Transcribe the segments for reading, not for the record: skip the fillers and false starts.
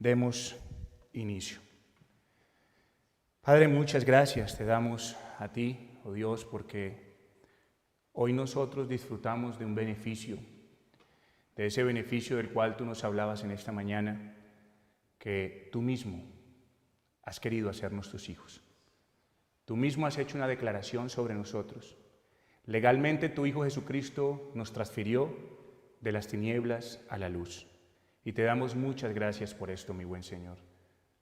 Demos inicio. Padre, muchas gracias te damos a ti, oh Dios, porque hoy nosotros disfrutamos de un beneficio, de ese beneficio del cual tú nos hablabas en esta mañana, que tú mismo has querido hacernos tus hijos. Tú mismo has hecho una declaración sobre nosotros. Legalmente tu Hijo Jesucristo nos transfirió de las tinieblas a la luz. Y te damos muchas gracias por esto, mi buen Señor.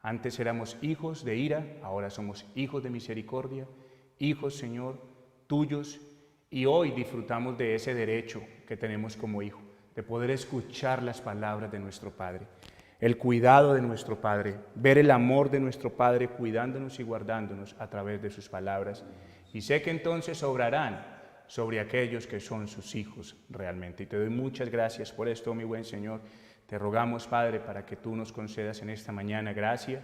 Antes éramos hijos de ira, ahora somos hijos de misericordia, hijos, Señor, tuyos, y hoy disfrutamos de ese derecho que tenemos como hijo, de poder escuchar las palabras de nuestro Padre, el cuidado de nuestro Padre, ver el amor de nuestro Padre cuidándonos y guardándonos a través de sus palabras. Y sé que entonces obrarán sobre aquellos que son sus hijos realmente. Y te doy muchas gracias por esto, mi buen Señor. Te rogamos, Padre, para que tú nos concedas en esta mañana gracia,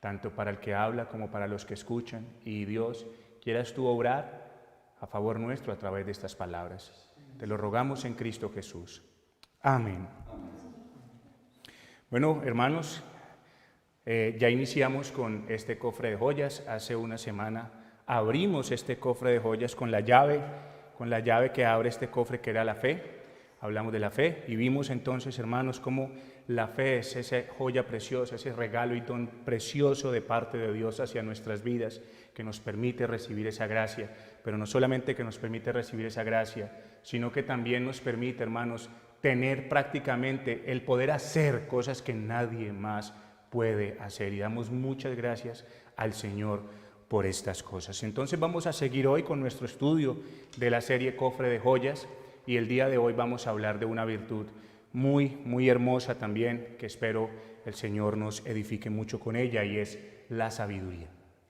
tanto para el que habla como para los que escuchan. Y Dios, quieras tú obrar a favor nuestro a través de estas palabras. Te lo rogamos en Cristo Jesús. Amén. Bueno, hermanos, ya iniciamos con este cofre de joyas. Hace una semana abrimos este cofre de joyas con la llave que abre este cofre, que era la fe. Hablamos de la fe y vimos entonces, hermanos, cómo la fe es esa joya preciosa, ese regalo y don precioso de parte de Dios hacia nuestras vidas, que nos permite recibir esa gracia, pero no solamente que nos permite recibir esa gracia, sino que también nos permite, hermanos, tener prácticamente el poder hacer cosas que nadie más puede hacer. Y damos muchas gracias al Señor por estas cosas. Entonces vamos a seguir hoy con nuestro estudio de la serie Cofre de Joyas. Y el día de hoy vamos a hablar de una virtud muy hermosa también, que espero el Señor nos edifique mucho con ella, y es la sabiduría.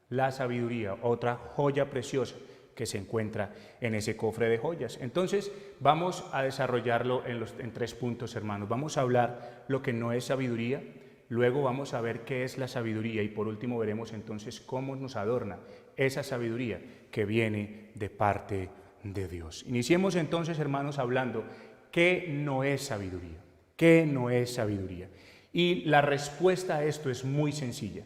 La sabiduría, otra joya preciosa que se encuentra en ese cofre de joyas. Entonces vamos a desarrollarlo en 3 puntos, hermanos. Vamos a hablar lo que no es sabiduría, luego vamos a ver qué es la sabiduría y por último veremos entonces cómo nos adorna esa sabiduría que viene de parte de Dios. Iniciemos entonces, hermanos, hablando qué no es sabiduría. ¿Qué no es sabiduría? Y la respuesta a esto es muy sencilla.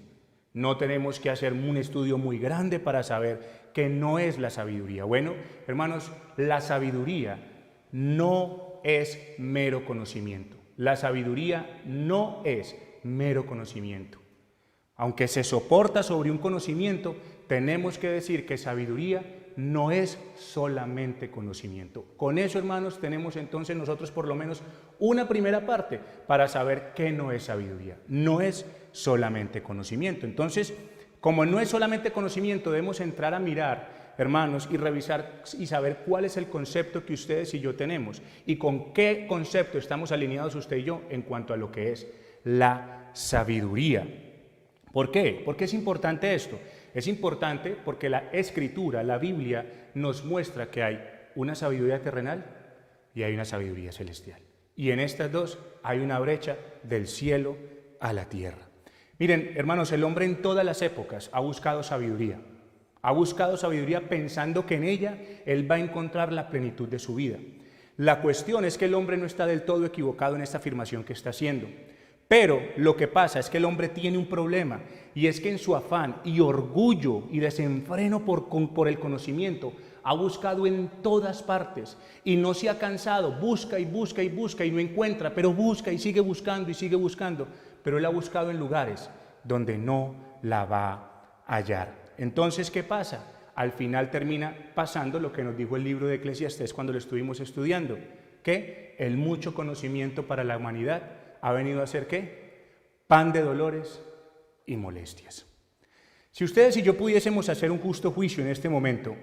No tenemos que hacer un estudio muy grande para saber qué no es la sabiduría. Bueno, hermanos, la sabiduría no es mero conocimiento. La sabiduría no es mero conocimiento. Aunque se soporta sobre un conocimiento, tenemos que decir que sabiduría no es solamente conocimiento. Con eso, hermanos, tenemos entonces nosotros por lo menos una primera parte para saber qué no es sabiduría. No es solamente conocimiento. Entonces, como no es solamente conocimiento, debemos entrar a mirar, hermanos, y revisar y saber cuál es el concepto que ustedes y yo tenemos y con qué concepto estamos alineados usted y yo en cuanto a lo que es la sabiduría. ¿Por qué? ¿Por qué es importante esto? Es importante porque la Escritura, la Biblia, nos muestra que hay una sabiduría terrenal y hay una sabiduría celestial. Y en estas dos hay una brecha del cielo a la tierra. Miren, hermanos, el hombre en todas las épocas ha buscado sabiduría. Ha buscado sabiduría pensando que en ella él va a encontrar la plenitud de su vida. La cuestión es que el hombre no está del todo equivocado en esta afirmación que está haciendo. Pero lo que pasa es que el hombre tiene un problema, y es que en su afán y orgullo y desenfreno por el conocimiento ha buscado en todas partes y no se ha cansado, busca y busca y busca y no encuentra, pero busca y sigue buscando, pero él ha buscado en lugares donde no la va a hallar. Entonces, ¿qué pasa? Al final termina pasando lo que nos dijo el libro de Eclesiastés cuando lo estuvimos estudiando, que el mucho conocimiento para la humanidad ha venido a ser ¿qué? Pan de dolores y molestias. Si ustedes y yo pudiésemos hacer un justo juicio en este momento,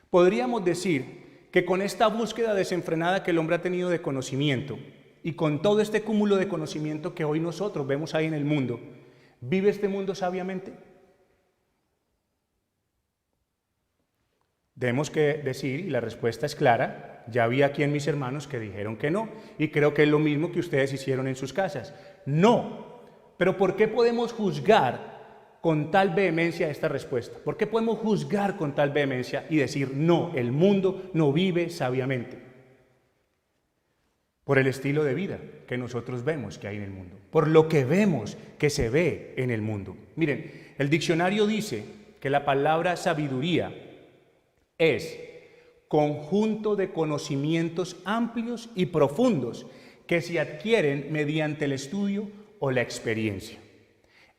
podríamos decir que con esta búsqueda desenfrenada que el hombre ha tenido de conocimiento y con todo este cúmulo de conocimiento que hoy nosotros vemos ahí en el mundo, ¿vive este mundo sabiamente? Debemos que decir, y la respuesta es clara, ya había aquí en mis hermanos que dijeron que no, y creo que es lo mismo que ustedes hicieron en sus casas. No, pero ¿por qué podemos juzgar con tal vehemencia esta respuesta? ¿Por qué podemos juzgar con tal vehemencia y decir no, el mundo no vive sabiamente? por el estilo de vida que nosotros vemos que hay en el mundo, por lo que vemos que se ve en el mundo. Miren, el diccionario dice que la palabra sabiduría es conjunto de conocimientos amplios y profundos que se adquieren mediante el estudio o la experiencia.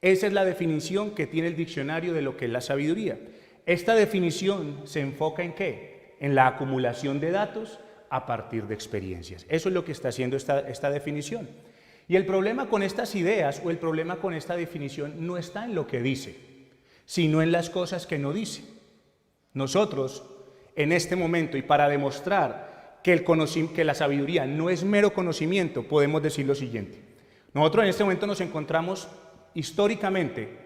Esa es la definición que tiene el diccionario de lo que es la sabiduría. Esta definición se enfoca ¿en qué? En la acumulación de datos a partir de experiencias. Eso es lo que está haciendo esta definición. Y el problema con estas ideas o el problema con esta definición no está en lo que dice, sino en las cosas que no dice. Nosotros, en este momento, y para demostrar que la sabiduría no es mero conocimiento, podemos decir lo siguiente. Nosotros en este momento nos encontramos históricamente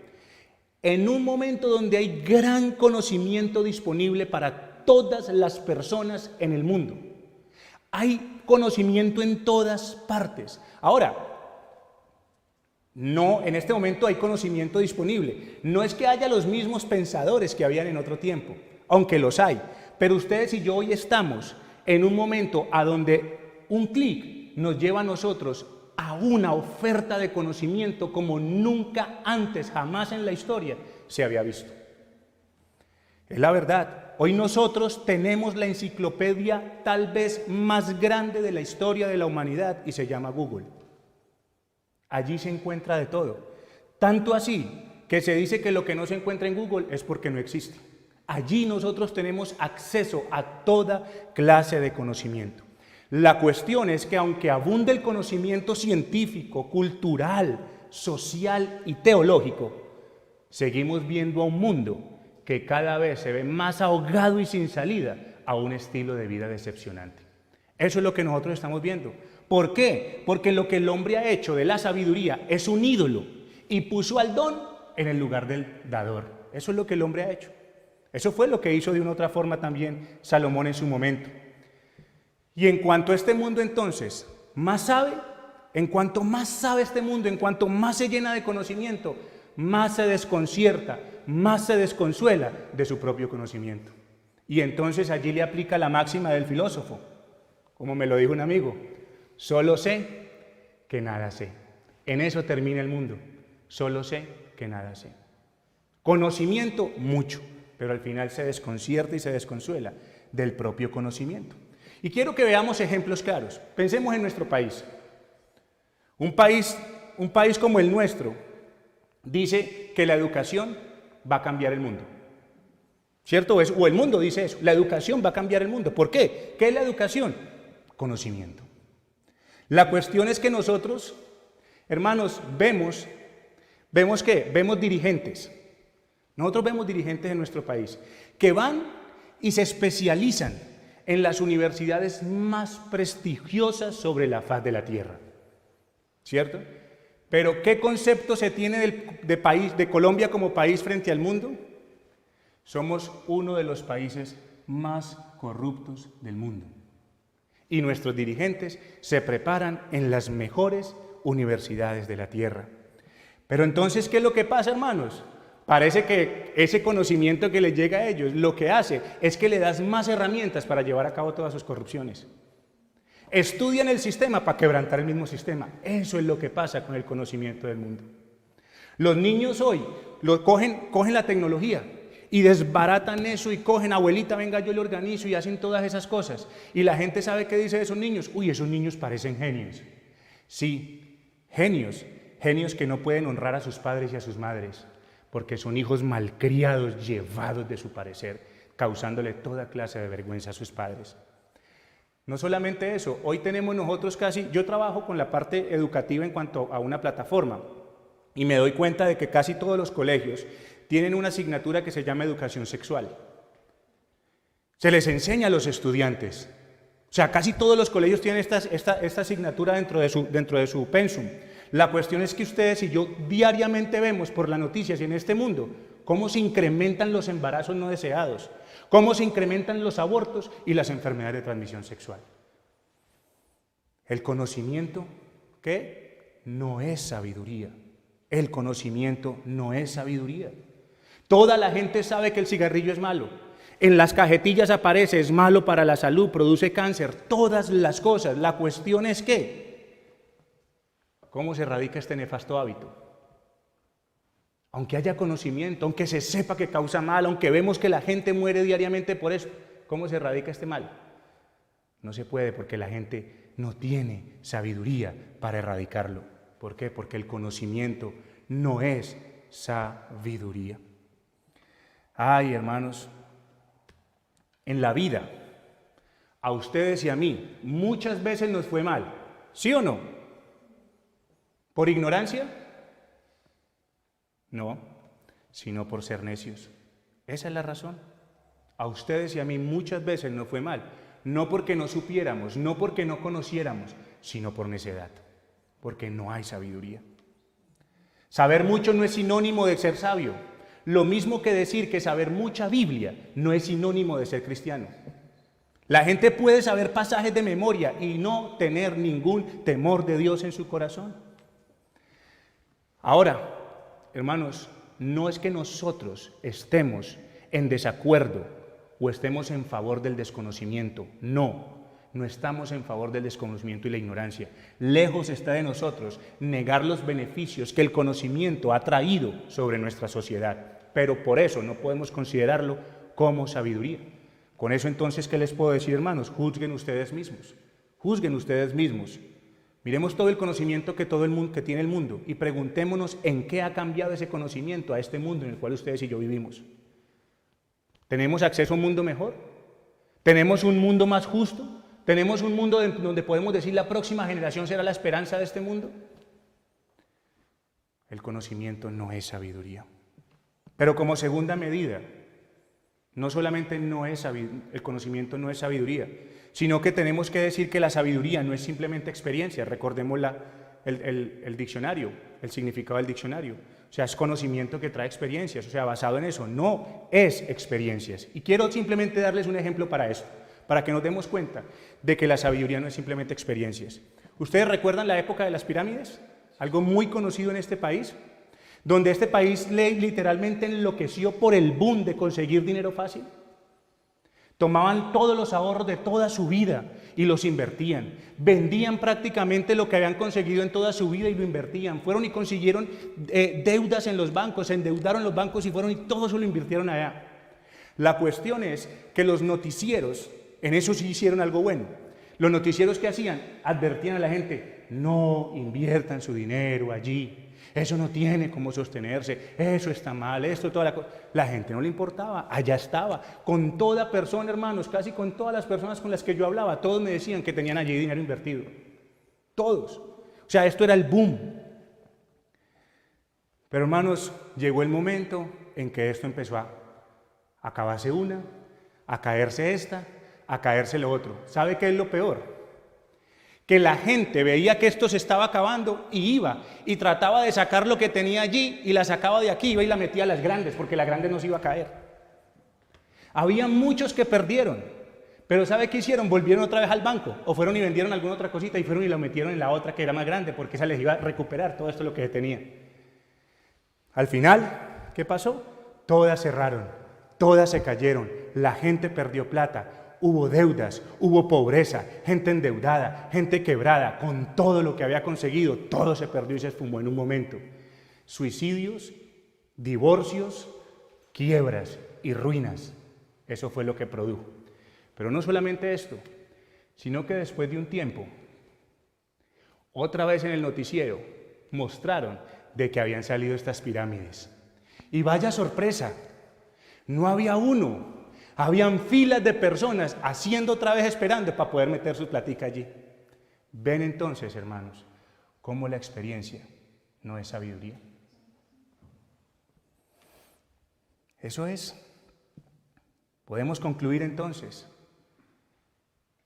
en un momento donde hay gran conocimiento disponible para todas las personas en el mundo. Hay conocimiento en todas partes. Ahora, no, en este momento hay conocimiento disponible. No es que haya los mismos pensadores que habían en otro tiempo, aunque los hay. Pero ustedes y yo hoy estamos en un momento a donde un clic nos lleva a nosotros a una oferta de conocimiento como nunca antes, jamás en la historia se había visto. Es la verdad. Hoy nosotros tenemos la enciclopedia tal vez más grande de la historia de la humanidad y se llama Google. Allí se encuentra de todo. Tanto así que se dice que lo que no se encuentra en Google es porque no existe. Allí nosotros tenemos acceso a toda clase de conocimiento. La cuestión es que aunque abunde el conocimiento científico, cultural, social y teológico, seguimos viendo a un mundo que cada vez se ve más ahogado y sin salida a un estilo de vida decepcionante. Eso es lo que nosotros estamos viendo. ¿Por qué? Porque lo que el hombre ha hecho de la sabiduría es un ídolo y puso al don en el lugar del dador. Eso es lo que el hombre ha hecho. Eso fue lo que hizo de una otra forma también Salomón en su momento. Y en cuanto a este mundo entonces más sabe, en cuanto más sabe este mundo, en cuanto más se llena de conocimiento, más se desconcierta, más se desconsuela de su propio conocimiento. Y entonces allí le aplica la máxima del filósofo, como me lo dijo un amigo: solo sé que nada sé. En eso termina el mundo. Solo sé que nada sé. Conocimiento, mucho, pero al final se desconcierta y se desconsuela del propio conocimiento. Y quiero que veamos ejemplos claros. Pensemos en nuestro país. Un país como el nuestro dice que la educación va a cambiar el mundo. ¿Cierto? O el mundo dice eso. La educación va a cambiar el mundo. ¿Por qué? ¿Qué es la educación? Conocimiento. La cuestión es que nosotros, hermanos, vemos dirigentes. Nosotros vemos dirigentes en nuestro país que van y se especializan en las universidades más prestigiosas sobre la faz de la tierra. ¿Cierto? Pero ¿qué concepto se tiene de Colombia como país frente al mundo? Somos uno de los países más corruptos del mundo. Y nuestros dirigentes se preparan en las mejores universidades de la tierra. Pero entonces, ¿qué es lo que pasa, hermanos? Parece que ese conocimiento que les llega a ellos, lo que hace es que le das más herramientas para llevar a cabo todas sus corrupciones. Estudian el sistema para quebrantar el mismo sistema. Eso es lo que pasa con el conocimiento del mundo. Los niños hoy cogen la tecnología y desbaratan eso y cogen: abuelita, venga, yo le organizo, y hacen todas esas cosas. Y la gente sabe qué dice de esos niños: uy, esos niños parecen genios. Sí, genios que no pueden honrar a sus padres y a sus madres, porque son hijos malcriados, llevados de su parecer, causándole toda clase de vergüenza a sus padres. No solamente eso, hoy tenemos nosotros yo trabajo con la parte educativa en cuanto a una plataforma, y me doy cuenta de que casi todos los colegios tienen una asignatura que se llama educación sexual. Se les enseña a los estudiantes. O sea, casi todos los colegios tienen esta asignatura dentro de su pensum. La cuestión es que ustedes y yo diariamente vemos por las noticias y en este mundo cómo se incrementan los embarazos no deseados, cómo se incrementan los abortos y las enfermedades de transmisión sexual. El conocimiento, ¿qué? No es sabiduría. El conocimiento no es sabiduría. Toda la gente sabe que el cigarrillo es malo. En las cajetillas aparece, es malo para la salud, produce cáncer, todas las cosas. La cuestión es que, ¿cómo se erradica este nefasto hábito? Aunque haya conocimiento, aunque se sepa que causa mal, aunque vemos que la gente muere diariamente por eso, ¿cómo se erradica este mal? No se puede porque la gente no tiene sabiduría para erradicarlo. ¿Por qué? Porque el conocimiento no es sabiduría. Ay, hermanos, en la vida, a ustedes y a mí, muchas veces nos fue mal, ¿sí o no? ¿Por ignorancia? No, sino por ser necios. Esa es la razón. A ustedes y a mí muchas veces nos fue mal, no porque no supiéramos, no porque no conociéramos, sino por necedad, porque no hay sabiduría. Saber mucho no es sinónimo de ser sabio. Lo mismo que decir que saber mucha Biblia no es sinónimo de ser cristiano. La gente puede saber pasajes de memoria y no tener ningún temor de Dios en su corazón. Ahora, hermanos, no es que nosotros estemos en desacuerdo o estemos en favor del desconocimiento. No estamos en favor del desconocimiento y la ignorancia. Lejos está de nosotros negar los beneficios que el conocimiento ha traído sobre nuestra sociedad, pero por eso no podemos considerarlo como sabiduría. Con eso entonces, ¿qué les puedo decir, hermanos? Juzguen ustedes mismos. Juzguen ustedes mismos. Miremos todo el conocimiento que tiene el mundo y preguntémonos en qué ha cambiado ese conocimiento a este mundo en el cual ustedes y yo vivimos. ¿Tenemos acceso a un mundo mejor? ¿Tenemos un mundo más justo? ¿Tenemos un mundo donde podemos decir la próxima generación será la esperanza de este mundo? El conocimiento no es sabiduría. Pero como segunda medida, no solamente el conocimiento no es sabiduría, sino que tenemos que decir que la sabiduría no es simplemente experiencia. Recordemos el diccionario, el significado del diccionario. O sea, es conocimiento que trae experiencias, o sea, basado en eso, no es experiencias. Y quiero simplemente darles un ejemplo para esto, para que nos demos cuenta de que la sabiduría no es simplemente experiencias. ¿Ustedes recuerdan la época de las pirámides? Algo muy conocido en este país, donde este país literalmente enloqueció por el boom de conseguir dinero fácil. Tomaban todos los ahorros de toda su vida y los invertían. Vendían prácticamente lo que habían conseguido en toda su vida y lo invertían. Fueron y consiguieron deudas en los bancos, se endeudaron los bancos y fueron y todo eso lo invirtieron allá. La cuestión es que los noticieros, en eso sí hicieron algo bueno. Los noticieros que hacían, advertían a la gente, no inviertan su dinero allí. Eso no tiene cómo sostenerse, eso está mal, esto, toda la cosa. La gente no le importaba, allá estaba. Con toda persona, hermanos, casi con todas las personas con las que yo hablaba, todos me decían que tenían allí dinero invertido. Todos. O sea, esto era el boom. Pero, hermanos, llegó el momento en que esto empezó a acabarse una, a caerse esta, a caerse lo otro. ¿Sabe qué es lo peor? Que la gente veía que esto se estaba acabando y iba y trataba de sacar lo que tenía allí y la sacaba de aquí, iba y la metía a las grandes, porque la grande no se iba a caer. Había muchos que perdieron, pero ¿sabe qué hicieron? Volvieron otra vez al banco, o fueron y vendieron alguna otra cosita y fueron y la metieron en la otra que era más grande, porque esa les iba a recuperar todo esto lo que tenía. Al final, ¿qué pasó? Todas cerraron, todas se cayeron, la gente perdió plata. Hubo deudas, hubo pobreza, gente endeudada, gente quebrada, con todo lo que había conseguido, todo se perdió y se esfumó en un momento. Suicidios, divorcios, quiebras y ruinas, eso fue lo que produjo. Pero no solamente esto, sino que después de un tiempo, otra vez en el noticiero, mostraron de que habían salido estas pirámides. Y vaya sorpresa, no había uno. Habían filas de personas haciendo otra vez esperando para poder meter su platica allí. Ven entonces, hermanos, cómo la experiencia no es sabiduría. Eso es. Podemos concluir entonces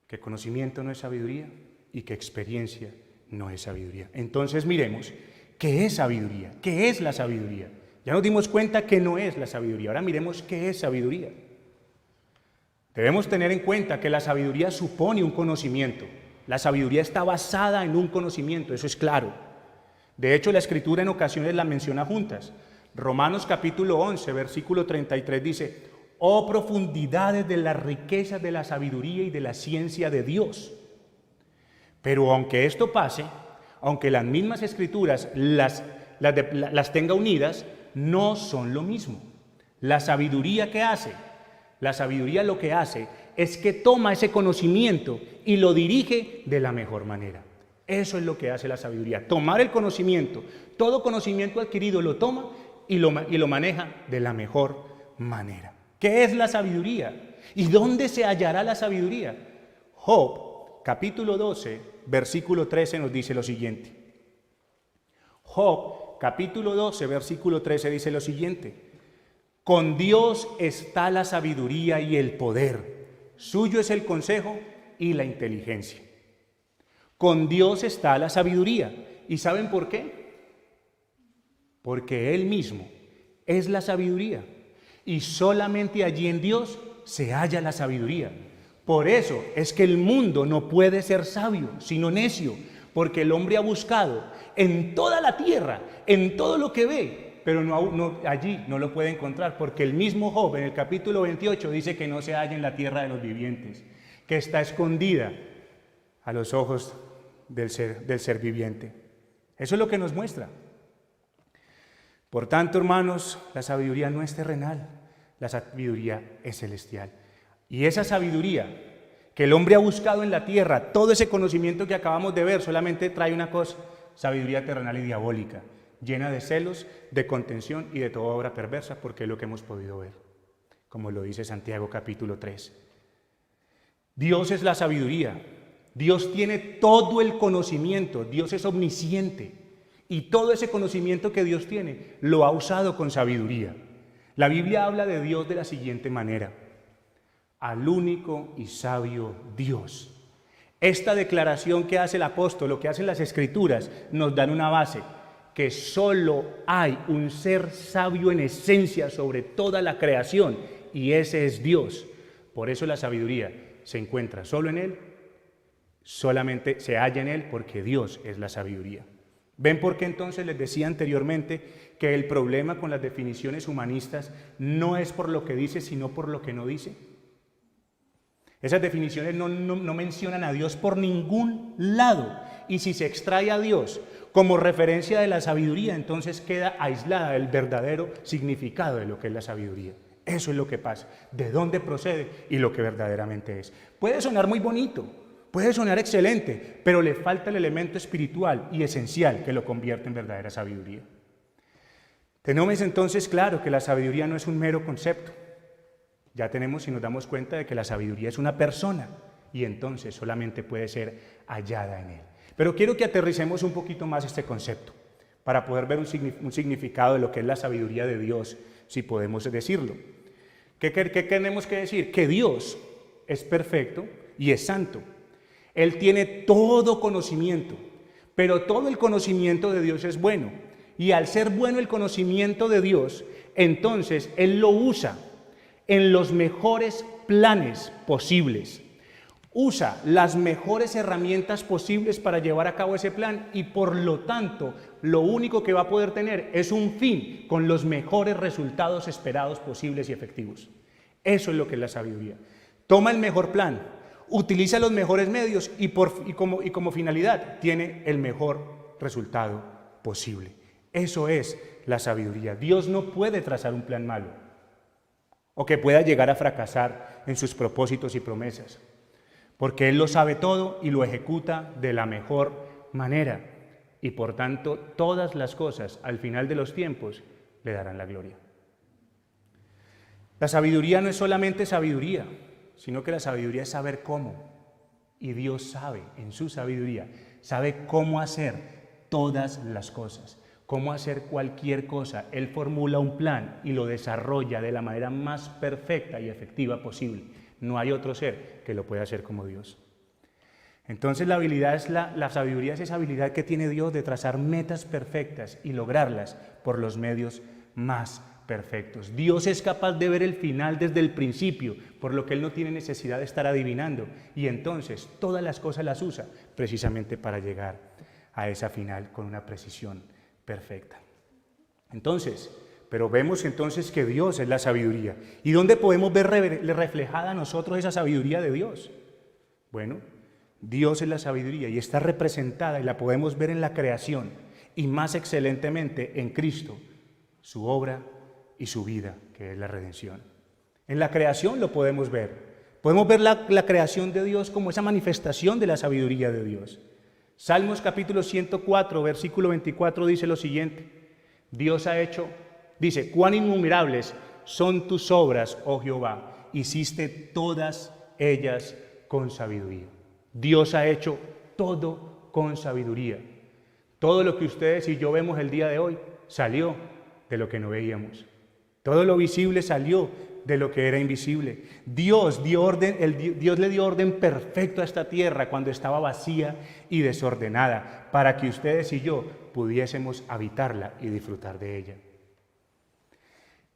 que conocimiento no es sabiduría y que experiencia no es sabiduría. Entonces miremos qué es sabiduría, qué es la sabiduría. Ya nos dimos cuenta que no es la sabiduría, ahora miremos qué es sabiduría. Debemos tener en cuenta que la sabiduría supone un conocimiento. La sabiduría está basada en un conocimiento, eso es claro. De hecho, la Escritura en ocasiones la menciona juntas. Romanos capítulo 11, versículo 33 dice, oh profundidades de las riquezas de la sabiduría y de la ciencia de Dios. Pero aunque esto pase, aunque las mismas escrituras las tenga unidas, no son lo mismo. La sabiduría que hace, la sabiduría lo que hace es que toma ese conocimiento y lo dirige de la mejor manera. Eso es lo que hace la sabiduría, tomar el conocimiento, todo conocimiento adquirido lo toma y lo maneja de la mejor manera. ¿Qué es la sabiduría? ¿Y dónde se hallará la sabiduría? Job, capítulo 12, versículo 13 nos dice lo siguiente. Job, capítulo 12, versículo 13 dice lo siguiente. Con Dios está la sabiduría y el poder. Suyo es el consejo y la inteligencia. Con Dios está la sabiduría. ¿Y saben por qué? Porque Él mismo es la sabiduría. Y solamente allí en Dios se halla la sabiduría. Por eso es que el mundo no puede ser sabio, sino necio. Porque el hombre ha buscado en toda la tierra, en todo lo que ve, pero allí no lo puede encontrar. Porque el mismo Job en el capítulo 28 dice que no se halla en la tierra de los vivientes, que está escondida a los ojos del ser viviente. Eso es lo que nos muestra. Por tanto, hermanos, la sabiduría no es terrenal, la sabiduría es celestial. Y esa sabiduría que el hombre ha buscado en la tierra, todo ese conocimiento que acabamos de ver, solamente trae una cosa: sabiduría terrenal y diabólica, llena de celos, de contención y de toda obra perversa, porque es lo que hemos podido ver, como lo dice Santiago capítulo 3. Dios es la sabiduría. Dios tiene todo el conocimiento, Dios es omnisciente y todo ese conocimiento que Dios tiene lo ha usado con sabiduría. La Biblia habla de Dios de la siguiente manera: al único y sabio Dios. Esta declaración que hace el apóstol, lo que hacen las escrituras, nos dan una base, que solo hay un ser sabio en esencia sobre toda la creación y ese es Dios. Por eso la sabiduría se encuentra solo en Él. Solamente se halla en Él porque Dios es la sabiduría. ¿Ven por qué entonces les decía anteriormente que el problema con las definiciones humanistas no es por lo que dice, sino por lo que no dice? Esas definiciones no mencionan a Dios por ningún lado. Y si se extrae a Dios como referencia de la sabiduría, entonces queda aislada el verdadero significado de lo que es la sabiduría. Eso es lo que pasa, de dónde procede y lo que verdaderamente es. Puede sonar muy bonito, puede sonar excelente, pero le falta el elemento espiritual y esencial que lo convierte en verdadera sabiduría. Tenemos entonces claro que la sabiduría no es un mero concepto. Ya tenemos y nos damos cuenta de que la sabiduría es una persona y entonces solamente puede ser hallada en Él. Pero quiero que aterricemos un poquito más este concepto para poder ver un significado de lo que es la sabiduría de Dios, si podemos decirlo. ¿Qué tenemos que decir? Que Dios es perfecto y es santo. Él tiene todo conocimiento, pero todo el conocimiento de Dios es bueno. Y al ser bueno el conocimiento de Dios, entonces Él lo usa en los mejores planes posibles. Usa las mejores herramientas posibles para llevar a cabo ese plan y por lo tanto lo único que va a poder tener es un fin con los mejores resultados esperados posibles y efectivos. Eso es lo que es la sabiduría. Toma el mejor plan, utiliza los mejores medios y como finalidad tiene el mejor resultado posible. Eso es la sabiduría. Dios no puede trazar un plan malo o que pueda llegar a fracasar en sus propósitos y promesas, porque Él lo sabe todo y lo ejecuta de la mejor manera y por tanto todas las cosas al final de los tiempos le darán la gloria. La sabiduría no es solamente sabiduría, sino que la sabiduría es saber cómo. Y Dios sabe, en su sabiduría, sabe cómo hacer todas las cosas, cómo hacer cualquier cosa. Él formula un plan y lo desarrolla de la manera más perfecta y efectiva posible. No hay otro ser que lo pueda hacer como Dios. Entonces la sabiduría es esa habilidad que tiene Dios de trazar metas perfectas y lograrlas por los medios más perfectos. Dios es capaz de ver el final desde el principio, por lo que Él no tiene necesidad de estar adivinando y entonces todas las cosas las usa precisamente para llegar a esa final con una precisión perfecta. Entonces, Pero vemos entonces que Dios es la sabiduría. ¿Y dónde podemos ver reflejada a nosotros esa sabiduría de Dios? Bueno, Dios es la sabiduría y está representada y la podemos ver en la creación y más excelentemente en Cristo, su obra y su vida, que es la redención. En la creación lo podemos ver. Podemos ver la creación de Dios como esa manifestación de la sabiduría de Dios. Salmos capítulo 104, versículo 24 dice lo siguiente. Dios ha hecho, dice, cuán innumerables son tus obras, oh Jehová, hiciste todas ellas con sabiduría. Dios ha hecho todo con sabiduría. Todo lo que ustedes y yo vemos el día de hoy salió de lo que no veíamos. Todo lo visible salió de lo que era invisible. Dios le dio orden perfecto a esta tierra cuando estaba vacía y desordenada, para que ustedes y yo pudiésemos habitarla y disfrutar de ella.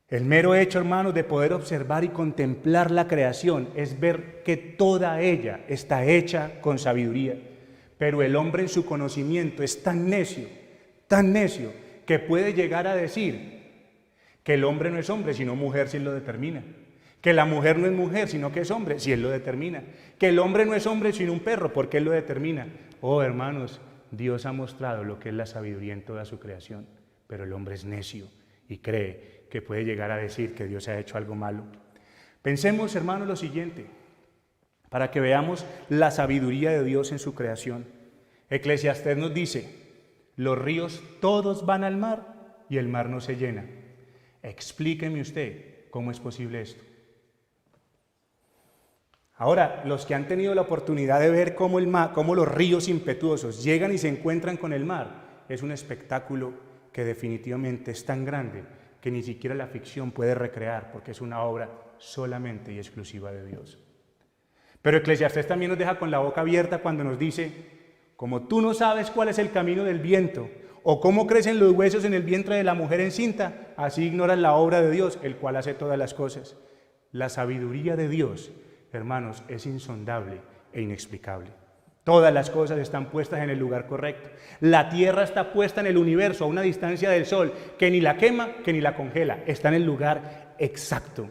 El mero hecho, hermanos, de poder observar y contemplar la creación es ver que toda ella está hecha con sabiduría. Pero el hombre en su conocimiento es tan necio, que puede llegar a decir que el hombre no es hombre, sino mujer si él lo determina. Que la mujer no es mujer, sino que es hombre, si él lo determina. Que el hombre no es hombre, sino un perro, porque él lo determina. Oh, hermanos, Dios ha mostrado lo que es la sabiduría en toda su creación, pero el hombre es necio y cree que puede llegar a decir que Dios ha hecho algo malo. Pensemos, hermanos, lo siguiente, para que veamos la sabiduría de Dios en su creación. Eclesiastés nos dice, los ríos todos van al mar y el mar no se llena. Explíqueme usted cómo es posible esto. Ahora, los que han tenido la oportunidad de ver cómo los ríos impetuosos llegan y se encuentran con el mar, es un espectáculo que definitivamente es tan grande que ni siquiera la ficción puede recrear, porque es una obra solamente y exclusiva de Dios. Pero Eclesiastés también nos deja con la boca abierta cuando nos dice, como tú no sabes cuál es el camino del viento, o cómo crecen los huesos en el vientre de la mujer encinta, así ignoras la obra de Dios, el cual hace todas las cosas. La sabiduría de Dios, hermanos, es insondable e inexplicable. Todas las cosas están puestas en el lugar correcto. La tierra está puesta en el universo a una distancia del sol que ni la quema, que ni la congela. Está en el lugar exacto.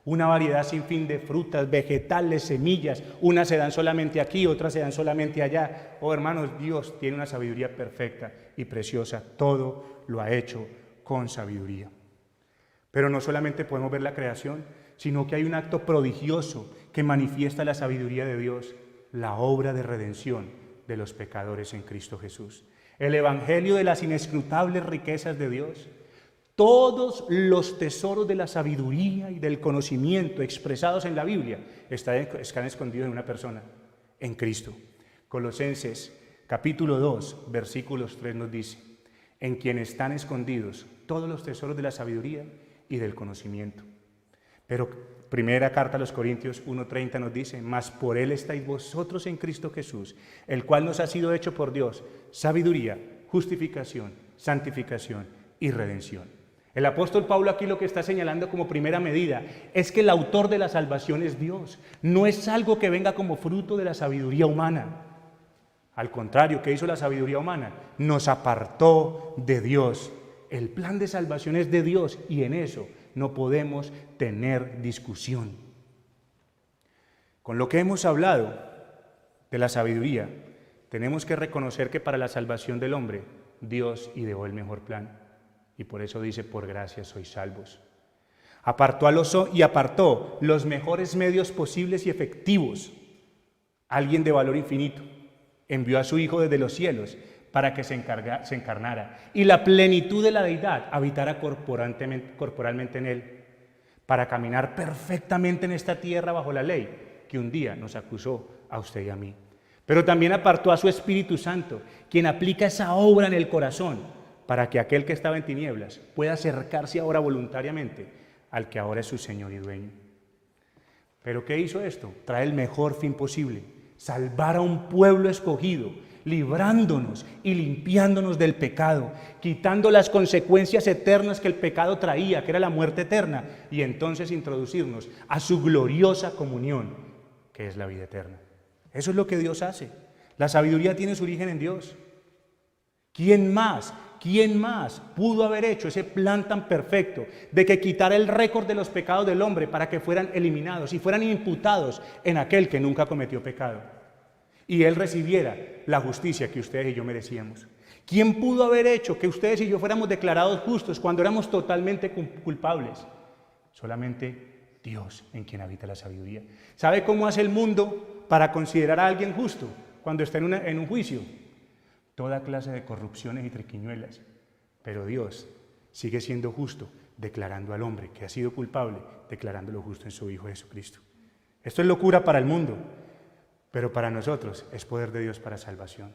Una variedad sin fin de frutas, vegetales, semillas. Unas se dan solamente aquí, otras se dan solamente allá. Oh, hermanos, Dios tiene una sabiduría perfecta y preciosa. Todo lo ha hecho con sabiduría. Pero no solamente podemos ver la creación, sino que hay un acto prodigioso que manifiesta la sabiduría de Dios, la obra de redención de los pecadores en Cristo Jesús. El evangelio de las inescrutables riquezas de Dios. Todos los tesoros de la sabiduría y del conocimiento expresados en la Biblia están escondidos en una persona, en Cristo. Colosenses capítulo 2, versículos 3 nos dice, en quien están escondidos todos los tesoros de la sabiduría y del conocimiento. Pero primera carta a los Corintios 1:30 nos dice, mas por él estáis vosotros en Cristo Jesús, el cual nos ha sido hecho por Dios sabiduría, justificación, santificación y redención. El apóstol Pablo aquí lo que está señalando como primera medida es que el autor de la salvación es Dios. No es algo que venga como fruto de la sabiduría humana. Al contrario, ¿qué hizo la sabiduría humana? Nos apartó de Dios. El plan de salvación es de Dios y en eso no podemos tener discusión. Con lo que hemos hablado de la sabiduría, tenemos que reconocer que para la salvación del hombre, Dios ideó el mejor plan. Y por eso dice, por gracia sois salvos. Apartó los mejores medios posibles y efectivos. Alguien de valor infinito envió a su Hijo desde los cielos para que se encarnara y la plenitud de la deidad habitara corporalmente en él, para caminar perfectamente en esta tierra bajo la ley que un día nos acusó a usted y a mí. Pero también apartó a su Espíritu Santo, quien aplica esa obra en el corazón, para que aquel que estaba en tinieblas pueda acercarse ahora voluntariamente al que ahora es su Señor y Dueño. ¿Pero qué hizo esto? Trae el mejor fin posible, salvar a un pueblo escogido, librándonos y limpiándonos del pecado, quitando las consecuencias eternas que el pecado traía, que era la muerte eterna, y entonces introducirnos a su gloriosa comunión, que es la vida eterna. Eso es lo que Dios hace. La sabiduría tiene su origen en Dios. ¿Quién más? ¿Quién más pudo haber hecho ese plan tan perfecto de que quitara el récord de los pecados del hombre para que fueran eliminados y fueran imputados en aquel que nunca cometió pecado? Y él recibiera la justicia que ustedes y yo merecíamos. ¿Quién pudo haber hecho que ustedes y yo fuéramos declarados justos cuando éramos totalmente culpables? Solamente Dios, en quien habita la sabiduría. ¿Sabe cómo hace el mundo para considerar a alguien justo cuando está en un juicio? Toda clase de corrupciones y triquiñuelas. Pero Dios sigue siendo justo, declarando al hombre que ha sido culpable, declarándolo justo en su Hijo Jesucristo. Esto es locura para el mundo, pero para nosotros es poder de Dios para salvación.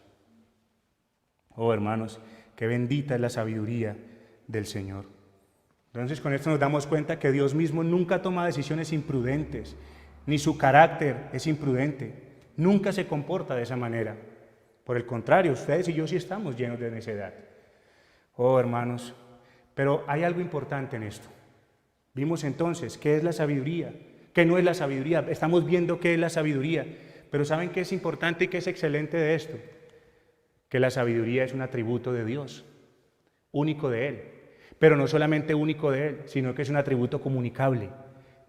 Oh, hermanos, qué bendita es la sabiduría del Señor. Entonces, con esto nos damos cuenta que Dios mismo nunca toma decisiones imprudentes, ni su carácter es imprudente, nunca se comporta de esa manera. Por el contrario, ustedes y yo sí estamos llenos de necedad. Oh, hermanos, pero hay algo importante en esto. Vimos entonces qué es la sabiduría, qué no es la sabiduría. Estamos viendo qué es la sabiduría, pero ¿saben qué es importante y qué es excelente de esto? Que la sabiduría es un atributo de Dios, único de Él. Pero no solamente único de Él, sino que es un atributo comunicable.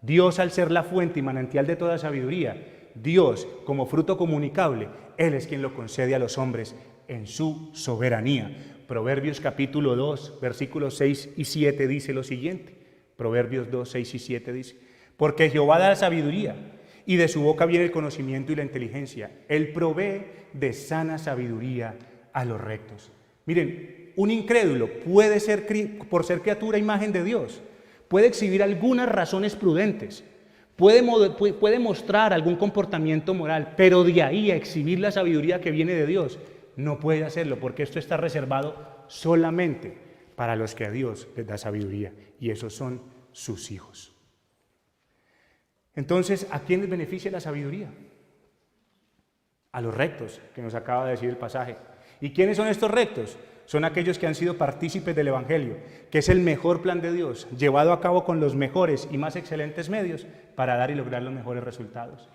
Dios, al ser la fuente y manantial de toda sabiduría, Dios, como fruto comunicable, Él es quien lo concede a los hombres en su soberanía. Proverbios capítulo 2, versículos 6 y 7 dice lo siguiente. Proverbios 2, 6 y 7 dice: porque Jehová da la sabiduría, y de su boca viene el conocimiento y la inteligencia. Él provee de sana sabiduría a los rectos. Miren, un incrédulo puede ser, por ser criatura imagen de Dios, puede exhibir algunas razones prudentes, puede mostrar algún comportamiento moral, pero de ahí a exhibir la sabiduría que viene de Dios, no puede hacerlo, porque esto está reservado solamente para los que a Dios les da sabiduría, y esos son sus hijos. Entonces, ¿a quién les beneficia la sabiduría? A los rectos, que nos acaba de decir el pasaje. ¿Y quiénes son estos rectos? Son aquellos que han sido partícipes del Evangelio, que es el mejor plan de Dios, llevado a cabo con los mejores y más excelentes medios para dar y lograr los mejores resultados.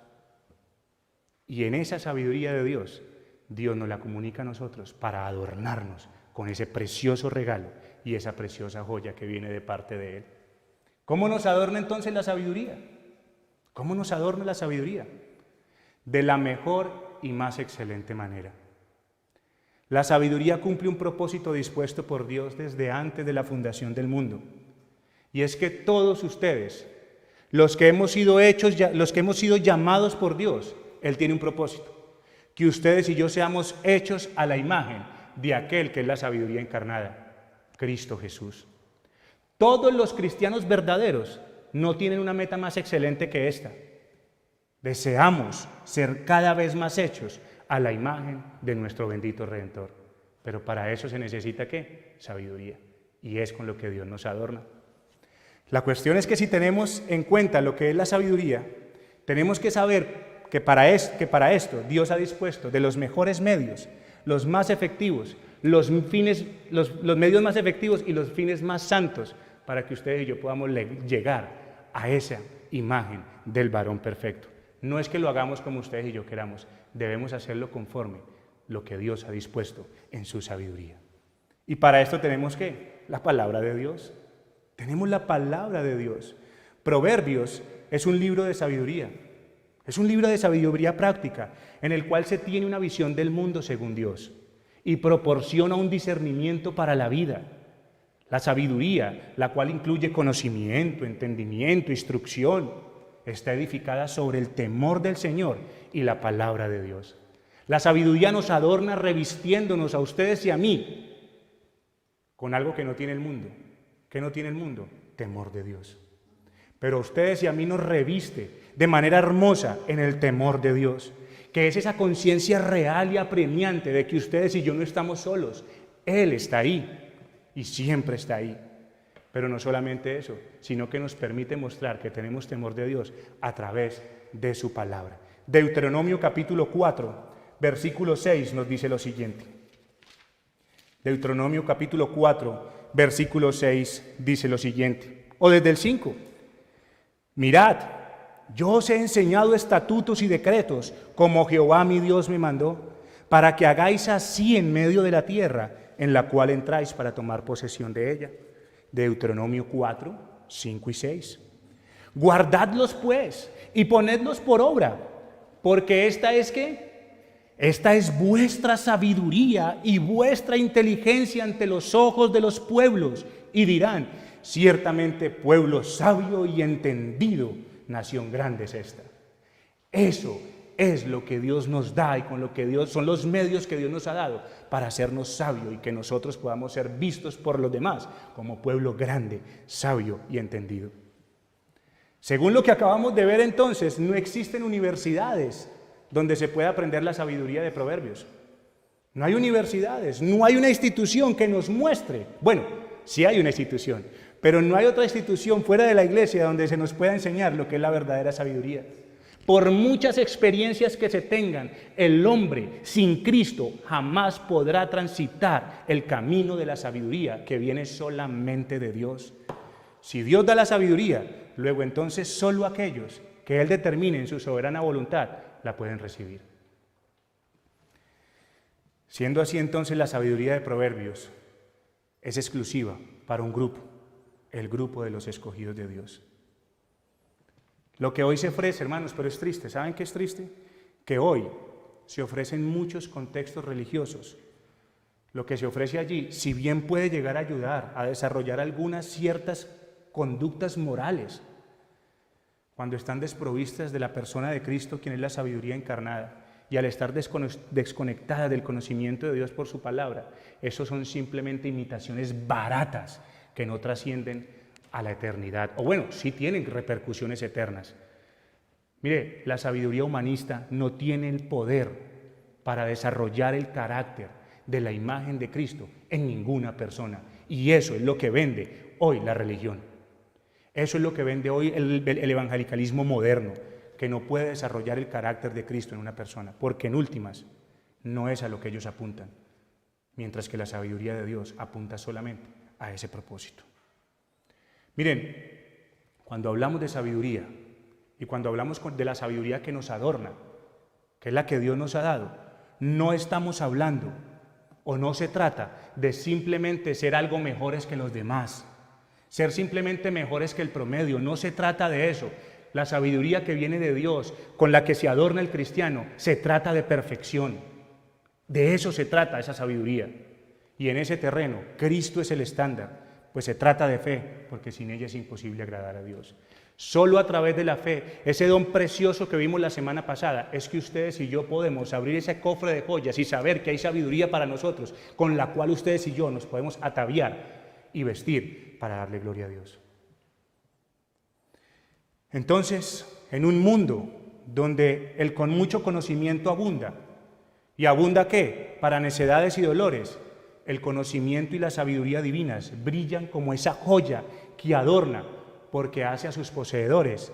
Y en esa sabiduría de Dios, Dios nos la comunica a nosotros para adornarnos con ese precioso regalo y esa preciosa joya que viene de parte de Él. ¿Cómo nos adorna entonces la sabiduría? ¿Cómo nos adorna la sabiduría? De la mejor y más excelente manera. La sabiduría cumple un propósito dispuesto por Dios desde antes de la fundación del mundo. Y es que todos ustedes, los que hemos sido llamados por Dios, Él tiene un propósito. Que ustedes y yo seamos hechos a la imagen de aquel que es la sabiduría encarnada, Cristo Jesús. Todos los cristianos verdaderos no tienen una meta más excelente que esta. Deseamos ser cada vez más hechos a la imagen de nuestro bendito Redentor. Pero para eso se necesita ¿qué? Sabiduría. Y es con lo que Dios nos adorna. La cuestión es que si tenemos en cuenta lo que es la sabiduría, tenemos que saber que para esto Dios ha dispuesto de los mejores medios, los más efectivos, los medios más efectivos y los fines más santos para que ustedes y yo podamos llegar a esa imagen del varón perfecto. No es que lo hagamos como ustedes y yo queramos, debemos hacerlo conforme lo que Dios ha dispuesto en su sabiduría. Y para esto tenemos ¿qué? La palabra de Dios. Tenemos la palabra de Dios. Proverbios es un libro de sabiduría. Es un libro de sabiduría práctica en el cual se tiene una visión del mundo según Dios y proporciona un discernimiento para la vida. La sabiduría, la cual incluye conocimiento, entendimiento, instrucción, está edificada sobre el temor del Señor y la palabra de Dios. La sabiduría nos adorna revistiéndonos a ustedes y a mí con algo que no tiene el mundo. ¿Qué no tiene el mundo? Temor de Dios. Pero a ustedes y a mí nos reviste de manera hermosa en el temor de Dios, que es esa conciencia real y apremiante de que ustedes y yo no estamos solos. Él está ahí y siempre está ahí. Pero no solamente eso, sino que nos permite mostrar que tenemos temor de Dios a través de su palabra. Deuteronomio capítulo 4, versículo 6 nos dice lo siguiente. Deuteronomio capítulo 4, versículo 6 dice lo siguiente. O desde el 5. Mirad, yo os he enseñado estatutos y decretos, como Jehová mi Dios me mandó, para que hagáis así en medio de la tierra, en la cual entráis para tomar posesión de ella. Deuteronomio 4, 5 y 6. Guardadlos pues y ponedlos por obra, porque esta es ¿qué? Esta es vuestra sabiduría y vuestra inteligencia ante los ojos de los pueblos, y dirán: ciertamente pueblo sabio y entendido, nación grande es esta. Eso es lo que Dios nos da y con lo que son los medios que Dios nos ha dado para hacernos sabios y que nosotros podamos ser vistos por los demás como pueblo grande, sabio y entendido. Según lo que acabamos de ver entonces, no existen universidades donde se pueda aprender la sabiduría de Proverbios. No hay universidades, no hay una institución que nos muestre. Bueno, sí hay una institución, pero no hay otra institución fuera de la iglesia donde se nos pueda enseñar lo que es la verdadera sabiduría. Por muchas experiencias que se tengan, el hombre sin Cristo jamás podrá transitar el camino de la sabiduría que viene solamente de Dios. Si Dios da la sabiduría, luego entonces solo aquellos que Él determine en su soberana voluntad la pueden recibir. Siendo así entonces la sabiduría de Proverbios es exclusiva para un grupo, el grupo de los escogidos de Dios. Lo que hoy se ofrece, hermanos, pero es triste. ¿Saben qué es triste? Que hoy se ofrece en muchos contextos religiosos. Lo que se ofrece allí, si bien puede llegar a ayudar a desarrollar algunas ciertas conductas morales, cuando están desprovistas de la persona de Cristo, quien es la sabiduría encarnada, y al estar desconectada del conocimiento de Dios por su palabra, esos son simplemente imitaciones baratas que no trascienden a la eternidad, o bueno, sí tienen repercusiones eternas. Mire, la sabiduría humanista no tiene el poder para desarrollar el carácter de la imagen de Cristo en ninguna persona, y eso es lo que vende hoy la religión. Eso es lo que vende hoy el evangelicalismo moderno, que no puede desarrollar el carácter de Cristo en una persona, porque en últimas no es a lo que ellos apuntan, mientras que la sabiduría de Dios apunta solamente a ese propósito. Miren, cuando hablamos de sabiduría y cuando hablamos de la sabiduría que nos adorna, que es la que Dios nos ha dado, no estamos hablando o no se trata de simplemente ser algo mejores que los demás, ser simplemente mejores que el promedio. No se trata de eso. La sabiduría que viene de Dios, con la que se adorna el cristiano, se trata de perfección. De eso se trata esa sabiduría. Y en ese terreno, Cristo es el estándar. Pues se trata de fe, porque sin ella es imposible agradar a Dios. Solo a través de la fe, ese don precioso que vimos la semana pasada, es que ustedes y yo podemos abrir ese cofre de joyas y saber que hay sabiduría para nosotros, con la cual ustedes y yo nos podemos ataviar y vestir para darle gloria a Dios. Entonces, en un mundo donde el con mucho conocimiento abunda, ¿y abunda qué? Para necedades y dolores. El conocimiento y la sabiduría divinas brillan como esa joya que adorna, porque hace a sus poseedores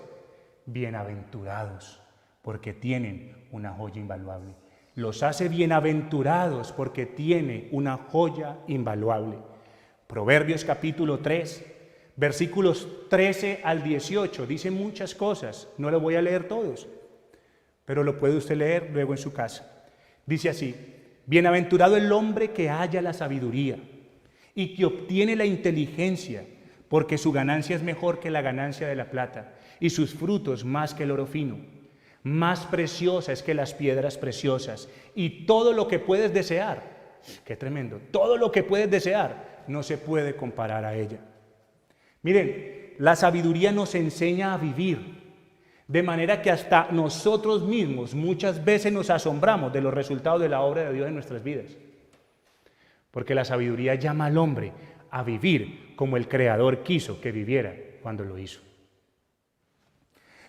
bienaventurados, porque tienen una joya invaluable. Los hace bienaventurados porque tiene una joya invaluable. Proverbios capítulo 3, versículos 13 al 18, dice muchas cosas, no lo voy a leer todos, pero lo puede usted leer luego en su casa. Dice así: bienaventurado el hombre que halla la sabiduría y que obtiene la inteligencia, porque su ganancia es mejor que la ganancia de la plata y sus frutos más que el oro fino. Más preciosa es que las piedras preciosas, y todo lo que puedes desear, qué tremendo, todo lo que puedes desear no se puede comparar a ella. Miren, la sabiduría nos enseña a vivir, de manera que hasta nosotros mismos muchas veces nos asombramos de los resultados de la obra de Dios en nuestras vidas. Porque la sabiduría llama al hombre a vivir como el Creador quiso que viviera cuando lo hizo.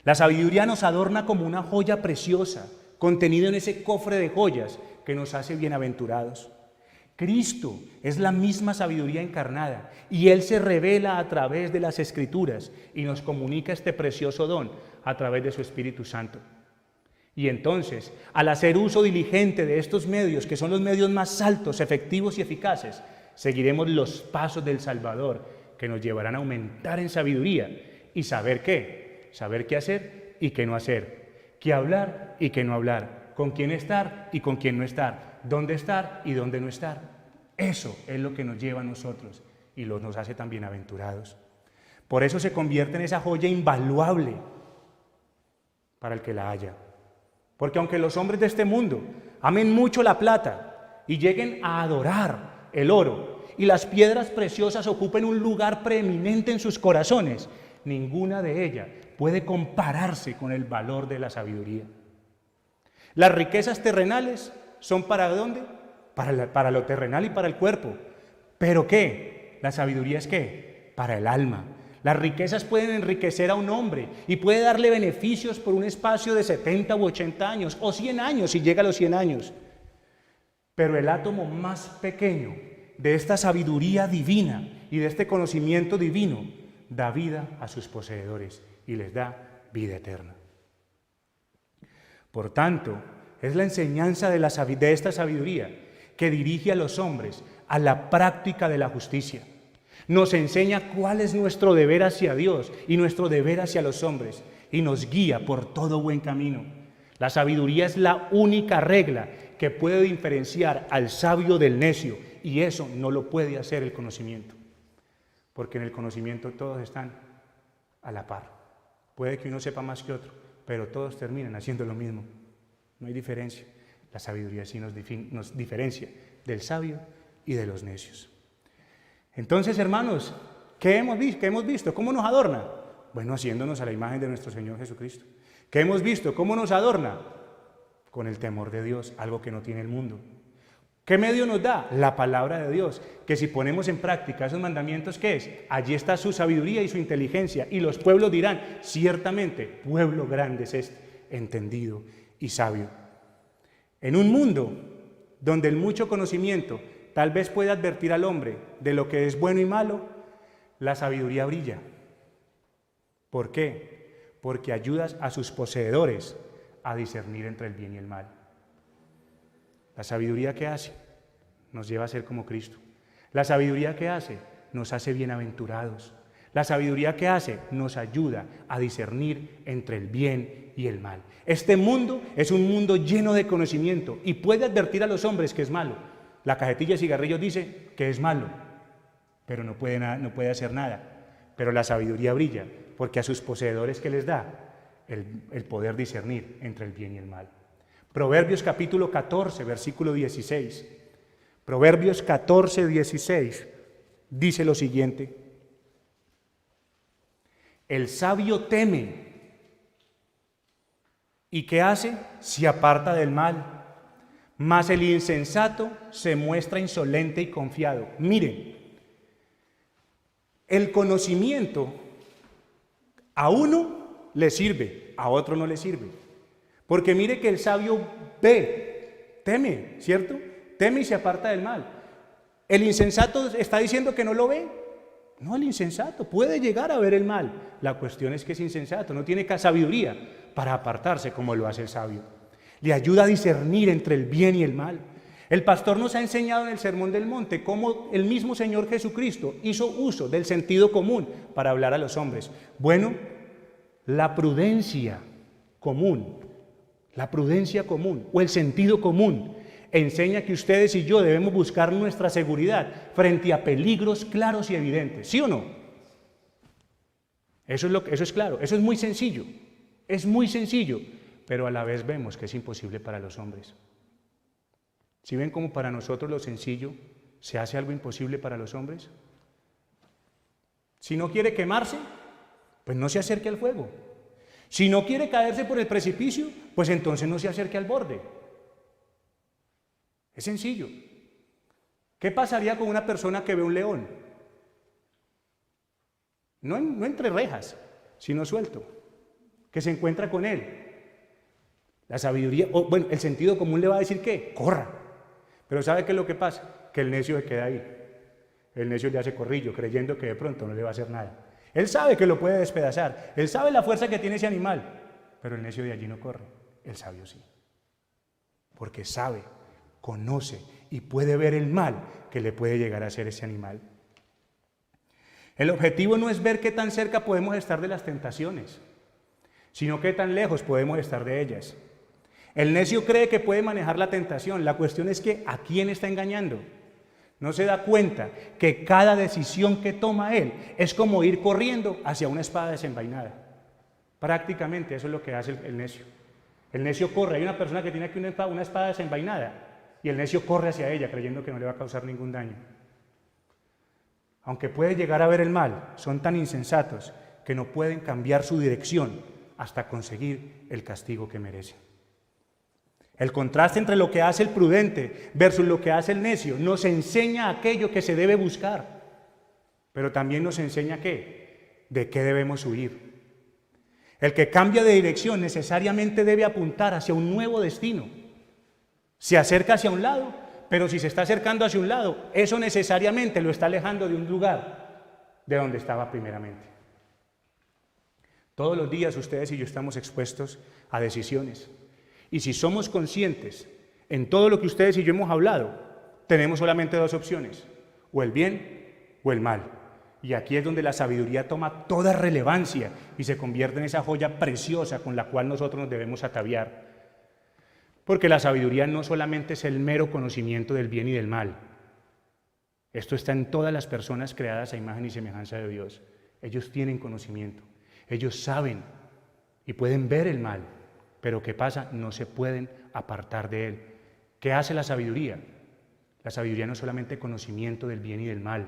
La sabiduría nos adorna como una joya preciosa, contenida en ese cofre de joyas que nos hace bienaventurados. Cristo es la misma sabiduría encarnada y Él se revela a través de las Escrituras y nos comunica este precioso don a través de su Espíritu Santo. Y entonces, al hacer uso diligente de estos medios, que son los medios más altos, efectivos y eficaces, seguiremos los pasos del Salvador, que nos llevarán a aumentar en sabiduría y saber qué hacer y qué no hacer, qué hablar y qué no hablar, con quién estar y con quién no estar, dónde estar y dónde no estar. Eso es lo que nos lleva a nosotros y nos hace tan bienaventurados. Por eso se convierte en esa joya invaluable para el que la haya. Porque aunque los hombres de este mundo amen mucho la plata y lleguen a adorar el oro y las piedras preciosas ocupen un lugar preeminente en sus corazones, ninguna de ellas puede compararse con el valor de la sabiduría. Las riquezas terrenales son ¿para dónde? Para lo terrenal y para el cuerpo. ¿Pero qué? La sabiduría es ¿qué? Para el alma. Las riquezas pueden enriquecer a un hombre y puede darle beneficios por un espacio de 70 u 80 años o 100 años si llega a los 100 años. Pero el átomo más pequeño de esta sabiduría divina y de este conocimiento divino da vida a sus poseedores y les da vida eterna. Por tanto, es la enseñanza de esta sabiduría que dirige a los hombres a la práctica de la justicia. Nos enseña cuál es nuestro deber hacia Dios y nuestro deber hacia los hombres y nos guía por todo buen camino. La sabiduría es la única regla que puede diferenciar al sabio del necio y eso no lo puede hacer el conocimiento, porque en el conocimiento todos están a la par. Puede que uno sepa más que otro, pero todos terminan haciendo lo mismo. No hay diferencia. La sabiduría sí nos diferencia del sabio y de los necios. Entonces, hermanos, ¿qué hemos visto? ¿Cómo nos adorna? Bueno, haciéndonos a la imagen de nuestro Señor Jesucristo. ¿Qué hemos visto? ¿Cómo nos adorna? Con el temor de Dios, algo que no tiene el mundo. ¿Qué medio nos da? La palabra de Dios, que si ponemos en práctica esos mandamientos, ¿qué es? Allí está su sabiduría y su inteligencia, y los pueblos dirán, ciertamente, pueblo grande es este, entendido y sabio. En un mundo donde el mucho conocimiento tal vez puede advertir al hombre de lo que es bueno y malo, la sabiduría brilla. ¿Por qué? Porque ayudas a sus poseedores a discernir entre el bien y el mal. La sabiduría que hace nos lleva a ser como Cristo. La sabiduría que hace nos hace bienaventurados. La sabiduría que hace nos ayuda a discernir entre el bien y el mal. Este mundo es un mundo lleno de conocimiento y puede advertir a los hombres que es malo. La cajetilla de cigarrillos dice que es malo, pero no puede hacer nada. Pero la sabiduría brilla porque a sus poseedores que les da el poder discernir entre el bien y el mal. Proverbios capítulo 14, versículo 16. Proverbios 14, 16 dice lo siguiente. El sabio teme. ¿Y qué hace? Se aparta del mal. Mas el insensato se muestra insolente y confiado. Miren, el conocimiento a uno le sirve, a otro no le sirve. Porque mire que el sabio ve, teme, ¿cierto? Teme y se aparta del mal. ¿El insensato está diciendo que no lo ve? No, el insensato puede llegar a ver el mal. La cuestión es que es insensato, no tiene sabiduría para apartarse como lo hace el sabio. Le ayuda a discernir entre el bien y el mal. El pastor nos ha enseñado en el Sermón del Monte cómo el mismo Señor Jesucristo hizo uso del sentido común para hablar a los hombres. Bueno, la prudencia común o el sentido común enseña que ustedes y yo debemos buscar nuestra seguridad frente a peligros claros y evidentes. ¿Sí o no? Eso es claro, eso es muy sencillo, pero a la vez vemos que es imposible para los hombres. ¿Sí ven cómo para nosotros lo sencillo se hace algo imposible para los hombres? Si no quiere quemarse, pues no se acerque al fuego. Si no quiere caerse por el precipicio, pues entonces no se acerque al borde. Es sencillo. ¿Qué pasaría con una persona que ve un león? No entre rejas, sino suelto, que se encuentra con él. La sabiduría, el sentido común le va a decir que corra. Pero ¿sabe qué es lo que pasa? Que el necio se queda ahí. El necio le hace corrillo, creyendo que de pronto no le va a hacer nada. Él sabe que lo puede despedazar, él sabe la fuerza que tiene ese animal, pero el necio de allí no corre, el sabio sí. Porque sabe, conoce y puede ver el mal que le puede llegar a hacer ese animal. El objetivo no es ver qué tan cerca podemos estar de las tentaciones, sino qué tan lejos podemos estar de ellas. El necio cree que puede manejar la tentación, la cuestión es que ¿a quién está engañando? No se da cuenta que cada decisión que toma él es como ir corriendo hacia una espada desenvainada. Prácticamente eso es lo que hace el necio. El necio corre, hay una persona que tiene aquí una espada desenvainada y el necio corre hacia ella creyendo que no le va a causar ningún daño. Aunque puede llegar a ver el mal, son tan insensatos que no pueden cambiar su dirección hasta conseguir el castigo que merecen. El contraste entre lo que hace el prudente versus lo que hace el necio nos enseña aquello que se debe buscar, pero también nos enseña ¿qué? De qué debemos huir. El que cambia de dirección necesariamente debe apuntar hacia un nuevo destino. Se acerca hacia un lado, pero si se está acercando hacia un lado, eso necesariamente lo está alejando de un lugar de donde estaba primeramente. Todos los días ustedes y yo estamos expuestos a decisiones. Y si somos conscientes en todo lo que ustedes y yo hemos hablado, tenemos solamente dos opciones, o el bien o el mal. Y aquí es donde la sabiduría toma toda relevancia y se convierte en esa joya preciosa con la cual nosotros nos debemos ataviar. Porque la sabiduría no solamente es el mero conocimiento del bien y del mal. Esto está en todas las personas creadas a imagen y semejanza de Dios. Ellos tienen conocimiento, ellos saben y pueden ver el mal. Pero ¿qué pasa? No se pueden apartar de él. ¿Qué hace la sabiduría? La sabiduría no es solamente conocimiento del bien y del mal.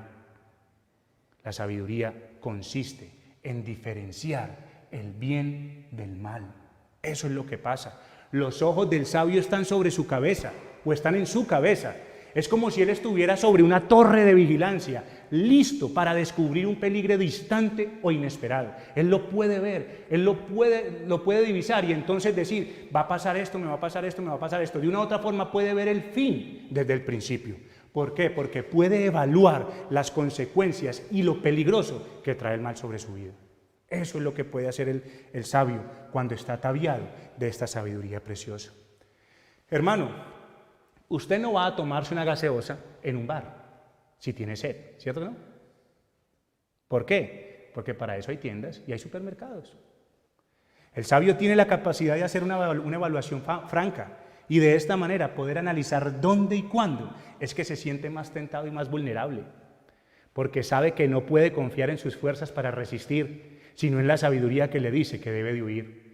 La sabiduría consiste en diferenciar el bien del mal. Eso es lo que pasa. Los ojos del sabio están sobre su cabeza o están en su cabeza. Es como si él estuviera sobre una torre de vigilancia, listo para descubrir un peligro distante o inesperado. Él lo puede ver, él lo puede divisar y entonces decir, va a pasar esto, me va a pasar esto, me va a pasar esto. De una u otra forma puede ver el fin desde el principio. ¿Por qué? Porque puede evaluar las consecuencias y lo peligroso que trae el mal sobre su vida. Eso es lo que puede hacer el sabio cuando está ataviado de esta sabiduría preciosa. Hermano, usted no va a tomarse una gaseosa en un bar si tiene sed, ¿cierto que no? ¿Por qué? Porque para eso hay tiendas y hay supermercados. El sabio tiene la capacidad de hacer una evaluación franca y de esta manera poder analizar dónde y cuándo es que se siente más tentado y más vulnerable, porque sabe que no puede confiar en sus fuerzas para resistir, sino en la sabiduría que le dice que debe de huir.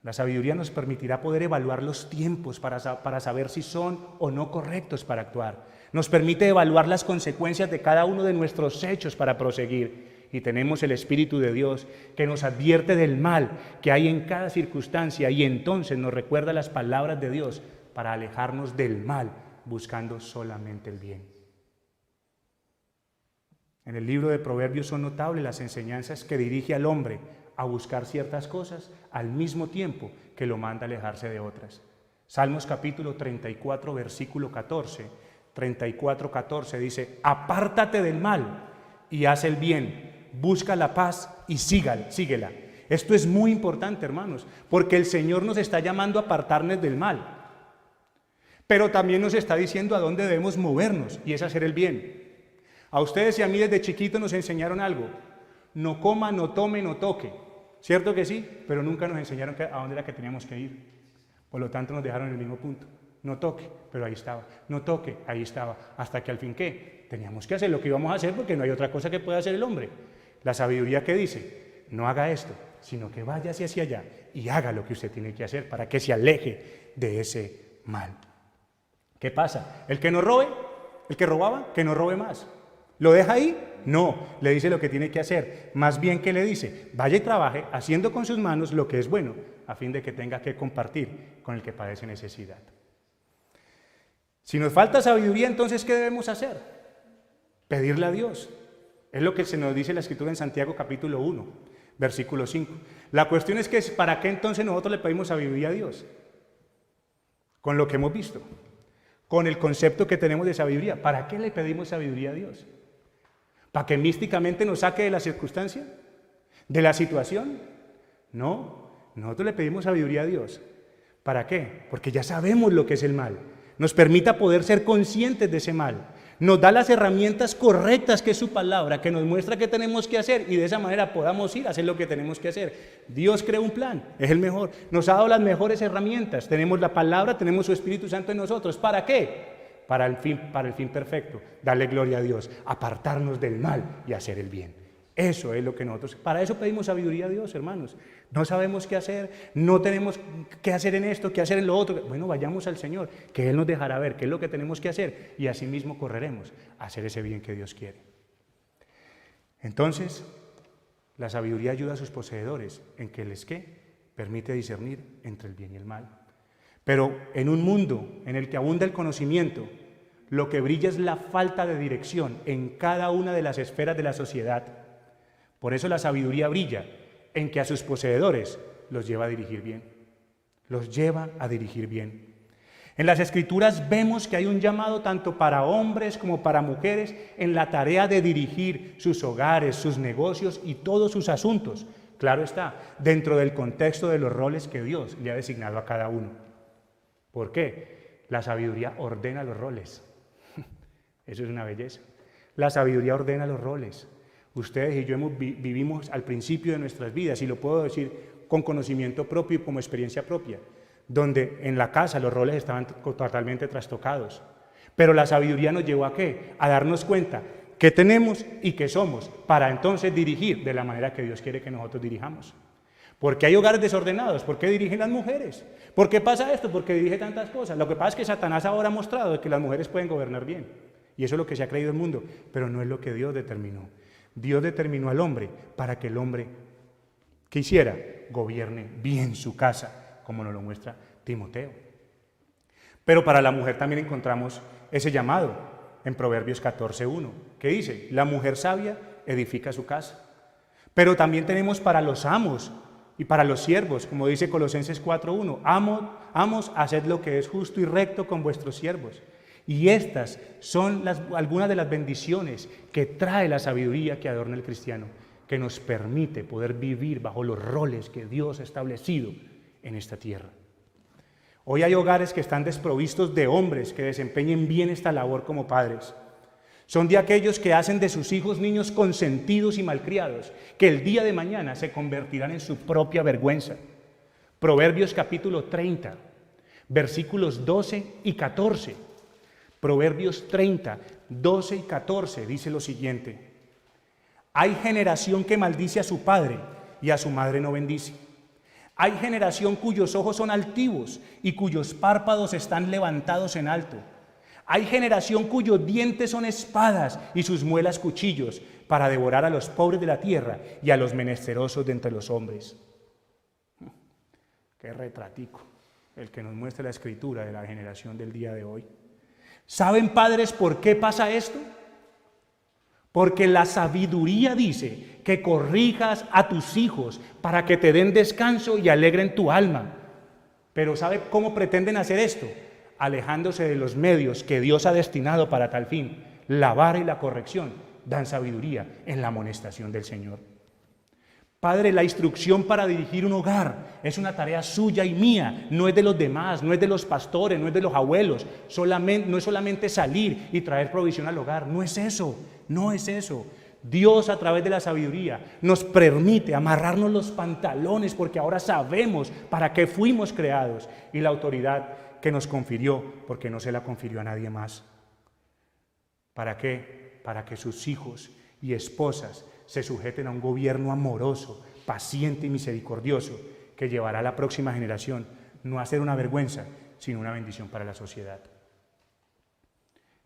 La sabiduría nos permitirá poder evaluar los tiempos para saber si son o no correctos para actuar. Nos permite evaluar las consecuencias de cada uno de nuestros hechos para proseguir. Y tenemos el Espíritu de Dios que nos advierte del mal que hay en cada circunstancia y entonces nos recuerda las palabras de Dios para alejarnos del mal, buscando solamente el bien. En el libro de Proverbios son notables las enseñanzas que dirige al hombre a buscar ciertas cosas al mismo tiempo que lo manda a alejarse de otras. Salmos capítulo 34, versículo 14. 34:14 dice, apártate del mal y haz el bien, busca la paz y síguela. Esto es muy importante, hermanos, porque el Señor nos está llamando a apartarnos del mal, pero también nos está diciendo a dónde debemos movernos y es hacer el bien. A ustedes y a mí desde chiquitos nos enseñaron algo, no coma, no tome, no toque, ¿cierto que sí? Pero nunca nos enseñaron a dónde era que teníamos que ir, por lo tanto nos dejaron en el mismo punto. No toque, pero ahí estaba, no toque, ahí estaba, hasta que al fin, ¿qué? Teníamos que hacer lo que íbamos a hacer porque no hay otra cosa que pueda hacer el hombre. La sabiduría que dice, no haga esto, sino que vaya hacia allá y haga lo que usted tiene que hacer para que se aleje de ese mal. ¿Qué pasa? El que no robe, el que robaba, que no robe más. ¿Lo deja ahí? No, le dice lo que tiene que hacer. Más bien, ¿qué le dice? Vaya y trabaje haciendo con sus manos lo que es bueno, a fin de que tenga que compartir con el que padece necesidad. Si nos falta sabiduría, entonces, ¿qué debemos hacer? Pedirle a Dios. Es lo que se nos dice la Escritura en Santiago capítulo 1, versículo 5. La cuestión es que, ¿para qué entonces nosotros le pedimos sabiduría a Dios? Con lo que hemos visto, con el concepto que tenemos de sabiduría. ¿Para qué le pedimos sabiduría a Dios? ¿Para que místicamente nos saque de la circunstancia? ¿De la situación? No, nosotros le pedimos sabiduría a Dios. ¿Para qué? Porque ya sabemos lo que es el mal. Nos permita poder ser conscientes de ese mal. nos da las herramientas correctas que es su palabra, que nos muestra qué tenemos que hacer y de esa manera podamos ir a hacer lo que tenemos que hacer. Dios creó un plan, es el mejor, nos ha dado las mejores herramientas, tenemos la palabra, tenemos su Espíritu Santo en nosotros. ¿Para qué? Para el fin perfecto, darle gloria a Dios, apartarnos del mal y hacer el bien. Eso es lo que nosotros, para eso pedimos sabiduría a Dios, hermanos. No sabemos qué hacer, no tenemos qué hacer en esto, qué hacer en lo otro. Bueno, vayamos al Señor, que Él nos dejará ver qué es lo que tenemos que hacer y así mismo correremos a hacer ese bien que Dios quiere. Entonces, la sabiduría ayuda a sus poseedores en que les permite discernir entre el bien y el mal. Pero en un mundo en el que abunda el conocimiento, lo que brilla es la falta de dirección en cada una de las esferas de la sociedad. Por eso la sabiduría brilla en que a sus poseedores los lleva a dirigir bien. Los lleva a dirigir bien. En las Escrituras vemos que hay un llamado tanto para hombres como para mujeres en la tarea de dirigir sus hogares, sus negocios y todos sus asuntos. Claro está, dentro del contexto de los roles que Dios le ha designado a cada uno. ¿Por qué? La sabiduría ordena los roles. Eso es una belleza. La sabiduría ordena los roles. Ustedes y yo vivimos al principio de nuestras vidas, y lo puedo decir con conocimiento propio y como experiencia propia, donde en la casa los roles estaban totalmente trastocados. Pero la sabiduría nos llevó ¿a qué? A darnos cuenta qué tenemos y qué somos, para entonces dirigir de la manera que Dios quiere que nosotros dirijamos. Porque hay hogares desordenados. ¿Por qué dirigen las mujeres? ¿Por qué pasa esto? Porque dirige tantas cosas. Lo que pasa es que Satanás ahora ha mostrado que las mujeres pueden gobernar bien. Y eso es lo que se ha creído el mundo, pero no es lo que Dios determinó. Dios determinó al hombre para que el hombre que hiciera gobierne bien su casa, como nos lo muestra Timoteo. Pero para la mujer también encontramos ese llamado en Proverbios 14:1, que dice: la mujer sabia edifica su casa. Pero también tenemos para los amos y para los siervos, como dice Colosenses 4:1, amos, haced lo que es justo y recto con vuestros siervos. Y estas son algunas de las bendiciones que trae la sabiduría que adorna el cristiano, que nos permite poder vivir bajo los roles que Dios ha establecido en esta tierra. Hoy hay hogares que están desprovistos de hombres que desempeñen bien esta labor como padres. Son de aquellos que hacen de sus hijos niños consentidos y malcriados, que el día de mañana se convertirán en su propia vergüenza. Proverbios capítulo 30, versículos 12 y 14. Proverbios 30, 12 y 14 dice lo siguiente: hay generación que maldice a su padre y a su madre no bendice. Hay generación cuyos ojos son altivos y cuyos párpados están levantados en alto. Hay generación cuyos dientes son espadas y sus muelas cuchillos, para devorar a los pobres de la tierra y a los menesterosos de entre los hombres. Qué retratico el que nos muestra la Escritura de la generación del día de hoy. ¿Saben, padres, por qué pasa esto? Porque la sabiduría dice que corrijas a tus hijos para que te den descanso y alegren tu alma. Pero ¿sabe cómo pretenden hacer esto? Alejándose de los medios que Dios ha destinado para tal fin. La vara y la corrección dan sabiduría en la amonestación del Señor. Padre, la instrucción para dirigir un hogar es una tarea suya y mía, no es de los demás, no es de los pastores, no es de los abuelos, no es solamente salir y traer provisión al hogar, no es eso, no es eso. Dios, a través de la sabiduría, nos permite amarrarnos los pantalones porque ahora sabemos para qué fuimos creados, y la autoridad que nos confirió, porque no se la confirió a nadie más. ¿Para qué? Para que sus hijos y esposas se sujeten a un gobierno amoroso, paciente y misericordioso, que llevará a la próxima generación no a ser una vergüenza, sino una bendición para la sociedad.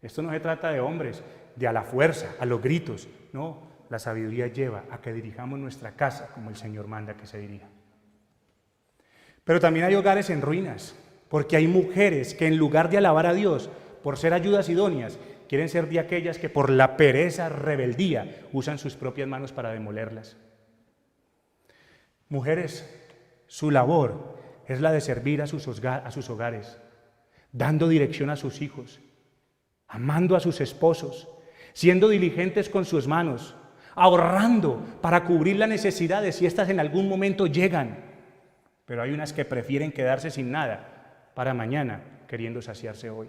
Esto no se trata de hombres, de a la fuerza, a los gritos. No, la sabiduría lleva a que dirijamos nuestra casa como el Señor manda que se dirija. Pero también hay hogares en ruinas, porque hay mujeres que en lugar de alabar a Dios por ser ayudas idóneas, quieren ser de aquellas que por la pereza, rebeldía, usan sus propias manos para demolerlas. Mujeres, su labor es la de servir a sus hogares, dando dirección a sus hijos, amando a sus esposos, siendo diligentes con sus manos, ahorrando para cubrir las necesidades si éstas en algún momento llegan. Pero hay unas que prefieren quedarse sin nada para mañana, queriendo saciarse hoy.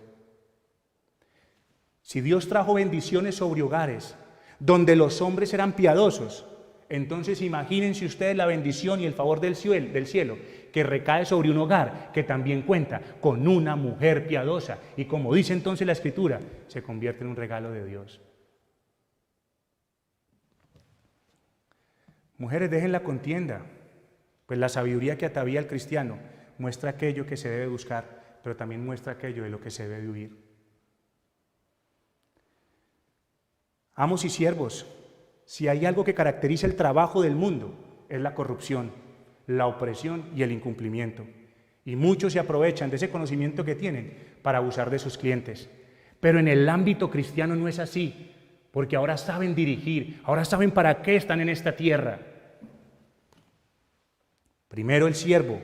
Si Dios trajo bendiciones sobre hogares donde los hombres eran piadosos, entonces imagínense ustedes la bendición y el favor del cielo que recae sobre un hogar que también cuenta con una mujer piadosa. Y como dice entonces la Escritura, se convierte en un regalo de Dios. Mujeres, dejen la contienda, pues la sabiduría que atavía al cristiano muestra aquello que se debe buscar, pero también muestra aquello de lo que se debe huir. Amos y siervos, si hay algo que caracteriza el trabajo del mundo, es la corrupción, la opresión y el incumplimiento. Y muchos se aprovechan de ese conocimiento que tienen para abusar de sus clientes. Pero en el ámbito cristiano no es así, porque ahora saben dirigir, ahora saben para qué están en esta tierra. Primero, el siervo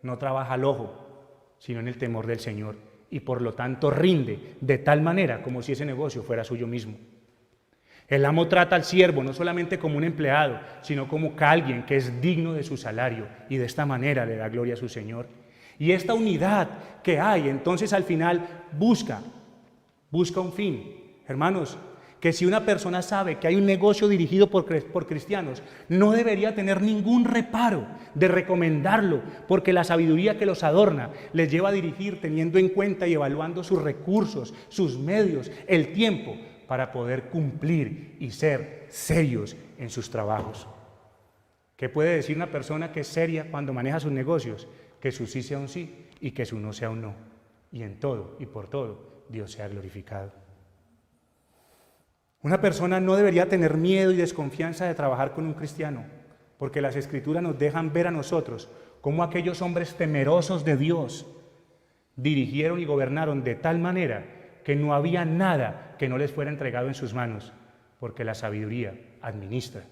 no trabaja al ojo, sino en el temor del Señor, y por lo tanto rinde de tal manera como si ese negocio fuera suyo mismo. El amo trata al siervo no solamente como un empleado, sino como alguien que es digno de su salario, y de esta manera le da gloria a su Señor. Y esta unidad que hay, entonces al final busca un fin. Hermanos, que si una persona sabe que hay un negocio dirigido por cristianos, no debería tener ningún reparo de recomendarlo, porque la sabiduría que los adorna les lleva a dirigir teniendo en cuenta y evaluando sus recursos, sus medios, el tiempo, para poder cumplir y ser serios en sus trabajos. ¿Qué puede decir una persona que es seria cuando maneja sus negocios? Que su sí sea un sí y que su no sea un no. Y en todo y por todo, Dios sea glorificado. Una persona no debería tener miedo y desconfianza de trabajar con un cristiano, porque las Escrituras nos dejan ver a nosotros cómo aquellos hombres temerosos de Dios dirigieron y gobernaron de tal manera que no había nada que no les fuera entregado en sus manos, porque la sabiduría administra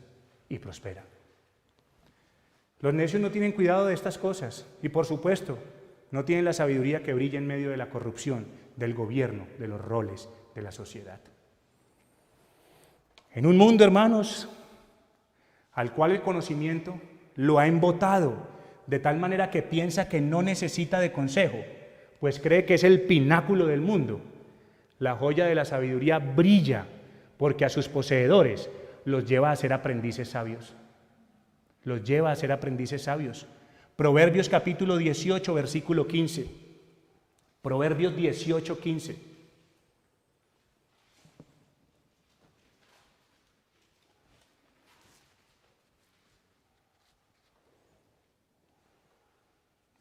y prospera. Los necios no tienen cuidado de estas cosas y, por supuesto, no tienen la sabiduría que brilla en medio de la corrupción, del gobierno, de los roles, de la sociedad. En un mundo, hermanos, al cual el conocimiento lo ha embotado, de tal manera que piensa que no necesita de consejo, pues cree que es el pináculo del mundo. La joya de la sabiduría brilla porque a sus poseedores los lleva a ser aprendices sabios. Los lleva a ser aprendices sabios. Proverbios capítulo 18, versículo 15. Proverbios 18, 15.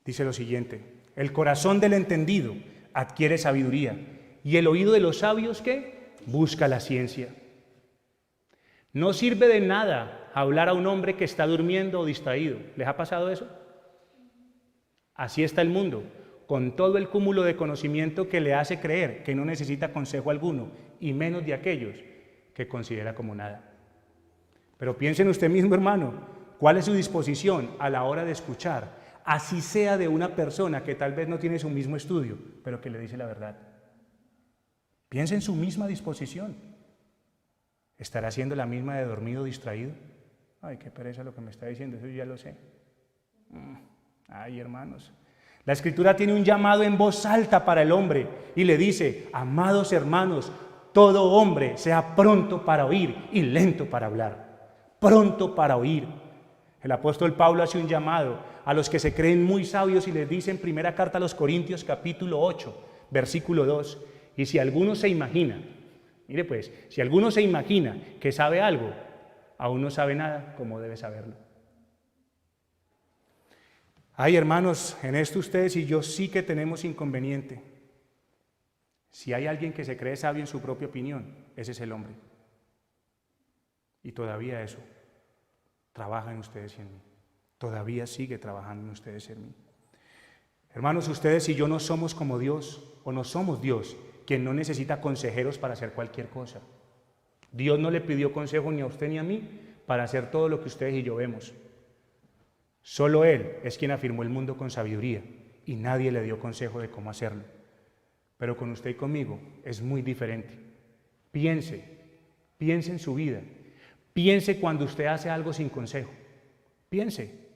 Dice lo siguiente: el corazón del entendido adquiere sabiduría, y el oído de los sabios, ¿qué? Busca la ciencia. No sirve de nada hablar a un hombre que está durmiendo o distraído. ¿Les ha pasado eso? Así está el mundo, con todo el cúmulo de conocimiento que le hace creer que no necesita consejo alguno, y menos de aquellos que considera como nada. Pero piense en usted mismo, hermano, ¿cuál es su disposición a la hora de escuchar? Así sea de una persona que tal vez no tiene su mismo estudio, pero que le dice la verdad. Piensa en su misma disposición. ¿Estará siendo la misma de dormido o distraído? Ay, qué pereza lo que me está diciendo, eso yo ya lo sé. Ay, hermanos. La Escritura tiene un llamado en voz alta para el hombre y le dice: amados hermanos, todo hombre sea pronto para oír y lento para hablar. Pronto para oír. El apóstol Pablo hace un llamado a los que se creen muy sabios y les dice en primera carta a los Corintios capítulo 8, versículo 2, y si alguno se imagina, mire pues, si alguno se imagina que sabe algo, aún no sabe nada como debe saberlo. Ay, hermanos, en esto ustedes y yo sí que tenemos inconveniente. Si hay alguien que se cree sabio en su propia opinión, ese es el hombre. Y todavía eso trabaja en ustedes y en mí. Todavía sigue trabajando en ustedes y en mí. Hermanos, ustedes y yo no somos como Dios, o no somos Dios, quien no necesita consejeros para hacer cualquier cosa. Dios no le pidió consejo ni a usted ni a mí para hacer todo lo que ustedes y yo vemos. Solo Él es quien afirmó el mundo con sabiduría y nadie le dio consejo de cómo hacerlo. Pero con usted y conmigo es muy diferente. Piense en su vida. Piense cuando usted hace algo sin consejo. Piense.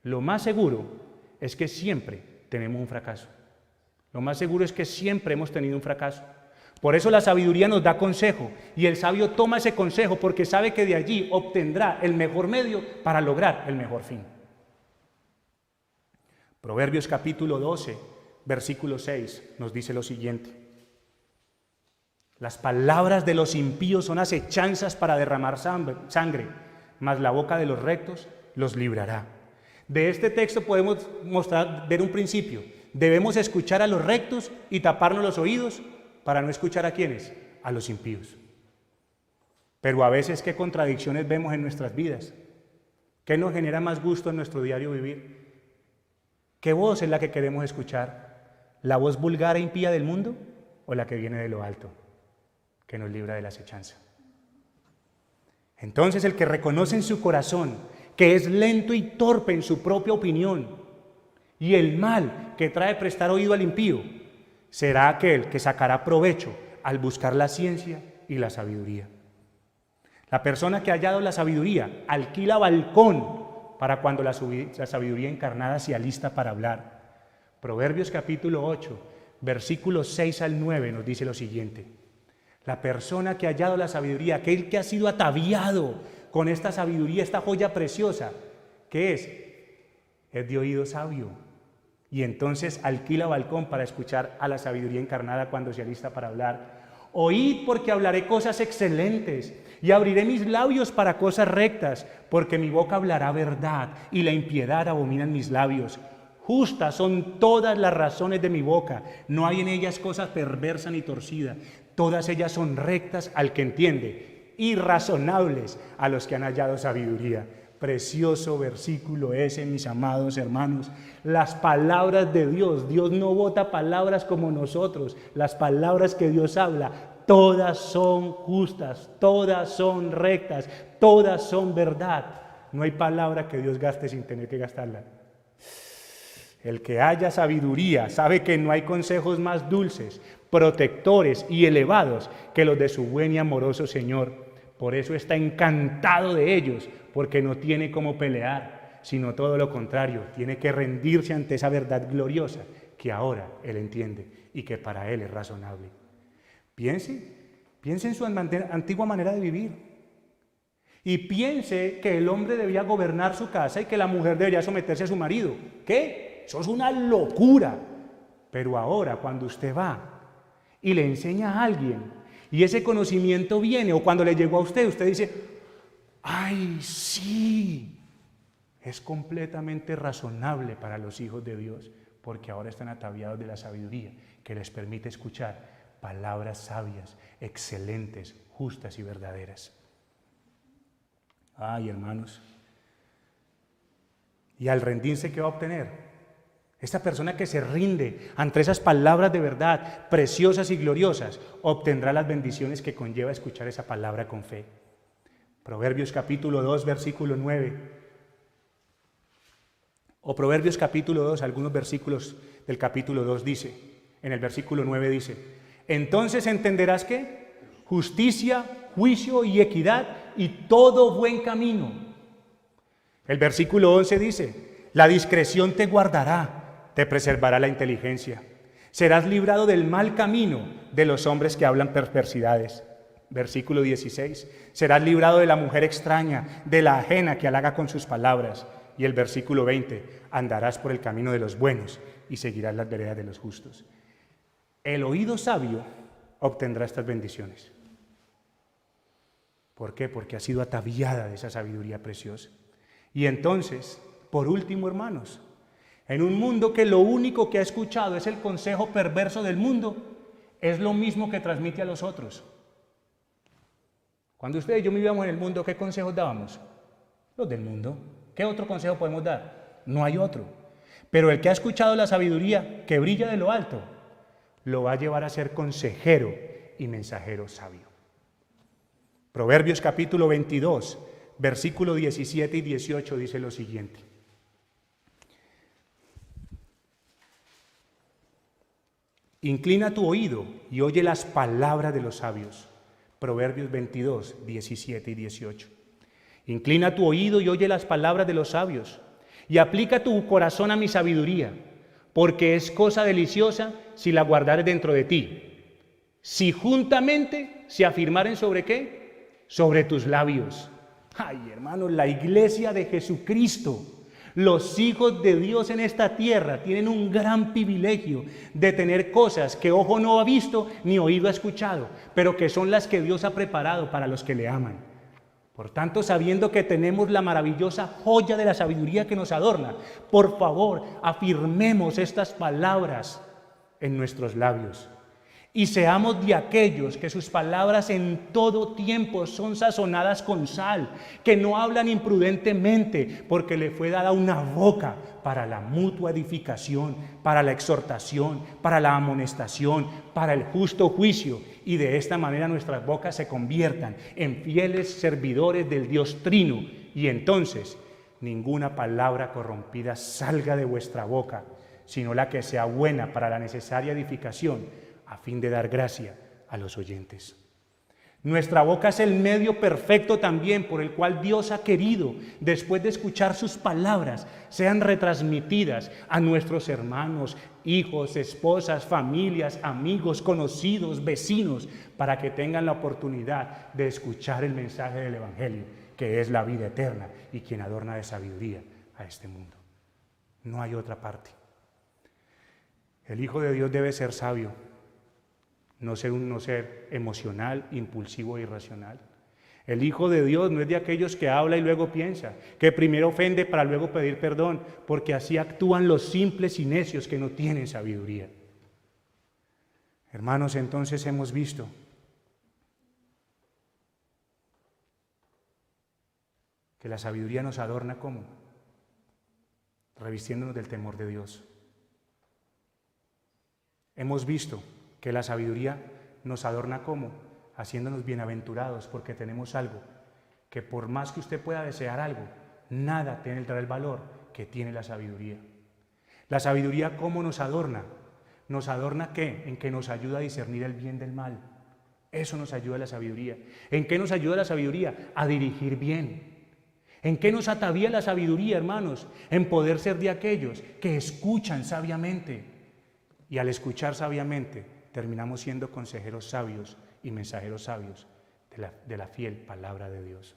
Lo más seguro es que siempre tenemos un fracaso. Lo más seguro es que siempre hemos tenido un fracaso. Por eso la sabiduría nos da consejo y el sabio toma ese consejo porque sabe que de allí obtendrá el mejor medio para lograr el mejor fin. Proverbios capítulo 12, versículo 6 nos dice lo siguiente: las palabras de los impíos son acechanzas para derramar sangre, mas la boca de los rectos los librará. De este texto podemos ver un principio: debemos escuchar a los rectos y taparnos los oídos para no escuchar ¿a quiénes? A los impíos. Pero a veces, ¿qué contradicciones vemos en nuestras vidas? ¿Qué nos genera más gusto en nuestro diario vivir? ¿Qué voz es la que queremos escuchar? ¿La voz vulgar e impía del mundo o la que viene de lo alto, que nos libra de la acechanza? Entonces, el que reconoce en su corazón que es lento y torpe en su propia opinión y el mal que trae prestar oído al impío, será aquel que sacará provecho al buscar la ciencia y la sabiduría. La persona que ha hallado la sabiduría alquila balcón para cuando la sabiduría encarnada se alista para hablar. Proverbios capítulo 8, versículos 6 al 9 nos dice lo siguiente: la persona que ha hallado la sabiduría, aquel que ha sido ataviado con esta sabiduría, esta joya preciosa, ¿qué es? Es de oído sabio. Y entonces alquila balcón para escuchar a la sabiduría encarnada cuando se alista para hablar. Oíd, porque hablaré cosas excelentes y abriré mis labios para cosas rectas, porque mi boca hablará verdad y la impiedad abominan mis labios. Justas son todas las razones de mi boca, no hay en ellas cosa perversa ni torcida. Todas ellas son rectas al que entiende y razonables a los que han hallado sabiduría. Precioso versículo ese, mis amados hermanos. Las palabras de Dios, Dios no bota palabras como nosotros. Las palabras que Dios habla, todas son justas, todas son rectas, todas son verdad. No hay palabra que Dios gaste sin tener que gastarla. El que haya sabiduría sabe que no hay consejos más dulces, protectores y elevados que los de su buen y amoroso Señor. Por eso está encantado de ellos, porque no tiene cómo pelear, sino todo lo contrario, tiene que rendirse ante esa verdad gloriosa que ahora él entiende y que para él es razonable. Piense en su antigua manera de vivir y piense que el hombre debía gobernar su casa y que la mujer debería someterse a su marido. ¿Qué? Eso es una locura. Pero ahora, cuando usted va y le enseña a alguien y ese conocimiento viene, o cuando le llegó a usted, usted dice: ¡ay, sí! Es completamente razonable para los hijos de Dios, porque ahora están ataviados de la sabiduría que les permite escuchar palabras sabias, excelentes, justas y verdaderas. ¡Ay, hermanos! Y al rendirse, ¿qué va a obtener? Esta persona que se rinde ante esas palabras de verdad, preciosas y gloriosas, obtendrá las bendiciones que conlleva escuchar esa palabra con fe. Proverbios capítulo 2, versículo 9. O Proverbios capítulo 2, algunos versículos del capítulo 2 dice, en el versículo 9 dice: entonces entenderás que justicia, juicio y equidad y todo buen camino. El versículo 11 dice: la discreción te guardará, te preservará la inteligencia. Serás librado del mal camino de los hombres que hablan perversidades. Versículo 16. Serás librado de la mujer extraña, de la ajena que halaga con sus palabras. Y el versículo 20. Andarás por el camino de los buenos y seguirás las veredas de los justos. El oído sabio obtendrá estas bendiciones. ¿Por qué? Porque ha sido ataviada de esa sabiduría preciosa. Y entonces, por último, hermanos, en un mundo que lo único que ha escuchado es el consejo perverso del mundo, es lo mismo que transmite a los otros. Cuando usted y yo vivíamos en el mundo, ¿qué consejos dábamos? Los del mundo. ¿Qué otro consejo podemos dar? No hay otro. Pero el que ha escuchado la sabiduría que brilla de lo alto, lo va a llevar a ser consejero y mensajero sabio. Proverbios capítulo 22, versículo 17 y 18 dice lo siguiente: inclina tu oído y oye las palabras de los sabios. Proverbios 22, 17 y 18. Inclina tu oído y oye las palabras de los sabios, y aplica tu corazón a mi sabiduría, porque es cosa deliciosa si la guardares dentro de ti. si juntamente se afirmaren sobre qué, sobre tus labios. Ay, hermanos, la iglesia de Jesucristo, los hijos de Dios en esta tierra tienen un gran privilegio de tener cosas que ojo no ha visto ni oído ha escuchado, pero que son las que Dios ha preparado para los que le aman. Por tanto, sabiendo que tenemos la maravillosa joya de la sabiduría que nos adorna, por favor, afirmemos estas palabras en nuestros labios. Y seamos de aquellos que sus palabras en todo tiempo son sazonadas con sal, que no hablan imprudentemente, porque le fue dada una boca para la mutua edificación, para la exhortación, para la amonestación, para el justo juicio, y de esta manera nuestras bocas se conviertan en fieles servidores del Dios Trino, y entonces ninguna palabra corrompida salga de vuestra boca, sino la que sea buena para la necesaria edificación, a fin de dar gracia a los oyentes. Nuestra boca es el medio perfecto también por el cual Dios ha querido, después de escuchar sus palabras, sean retransmitidas a nuestros hermanos, hijos, esposas, familias, amigos, conocidos, vecinos, para que tengan la oportunidad de escuchar el mensaje del Evangelio, que es la vida eterna y quien adorna de sabiduría a este mundo. No hay otra parte. El Hijo de Dios debe ser sabio, no ser un ser emocional, impulsivo e irracional. El Hijo de Dios no es de aquellos que habla y luego piensa, que primero ofende para luego pedir perdón, porque así actúan los simples y necios que no tienen sabiduría. Hermanos, entonces hemos visto que la sabiduría nos adorna ¿cómo? Revistiéndonos del temor de Dios. Hemos visto que la sabiduría nos adorna ¿cómo? Haciéndonos bienaventurados porque tenemos algo que por más que usted pueda desear algo, nada tendrá el valor que tiene la sabiduría. La sabiduría ¿cómo nos adorna? ¿Nos adorna qué? En que nos ayuda a discernir el bien del mal. Eso nos ayuda la sabiduría. ¿En qué nos ayuda la sabiduría? A dirigir bien. ¿En qué nos atavía la sabiduría, hermanos? En poder ser de aquellos que escuchan sabiamente. Y al escuchar sabiamente, terminamos siendo consejeros sabios y mensajeros sabios de la fiel palabra de Dios.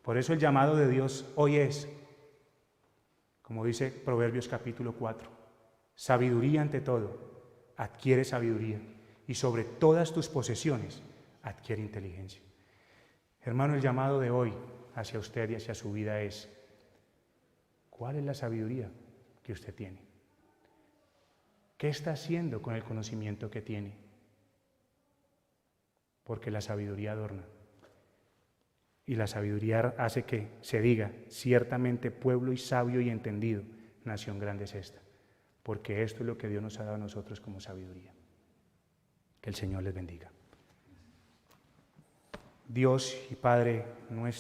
Por eso el llamado de Dios hoy es, como dice Proverbios capítulo 4, sabiduría ante todo, adquiere sabiduría, y sobre todas tus posesiones adquiere inteligencia. Hermano, el llamado de hoy hacia usted y hacia su vida es, ¿cuál es la sabiduría que usted tiene? ¿Qué está haciendo con el conocimiento que tiene? Porque la sabiduría adorna. Y la sabiduría hace que se diga, ciertamente pueblo y sabio y entendido, nación grande es esta. Porque esto es lo que Dios nos ha dado a nosotros como sabiduría. Que el Señor les bendiga. Dios y Padre nuestro,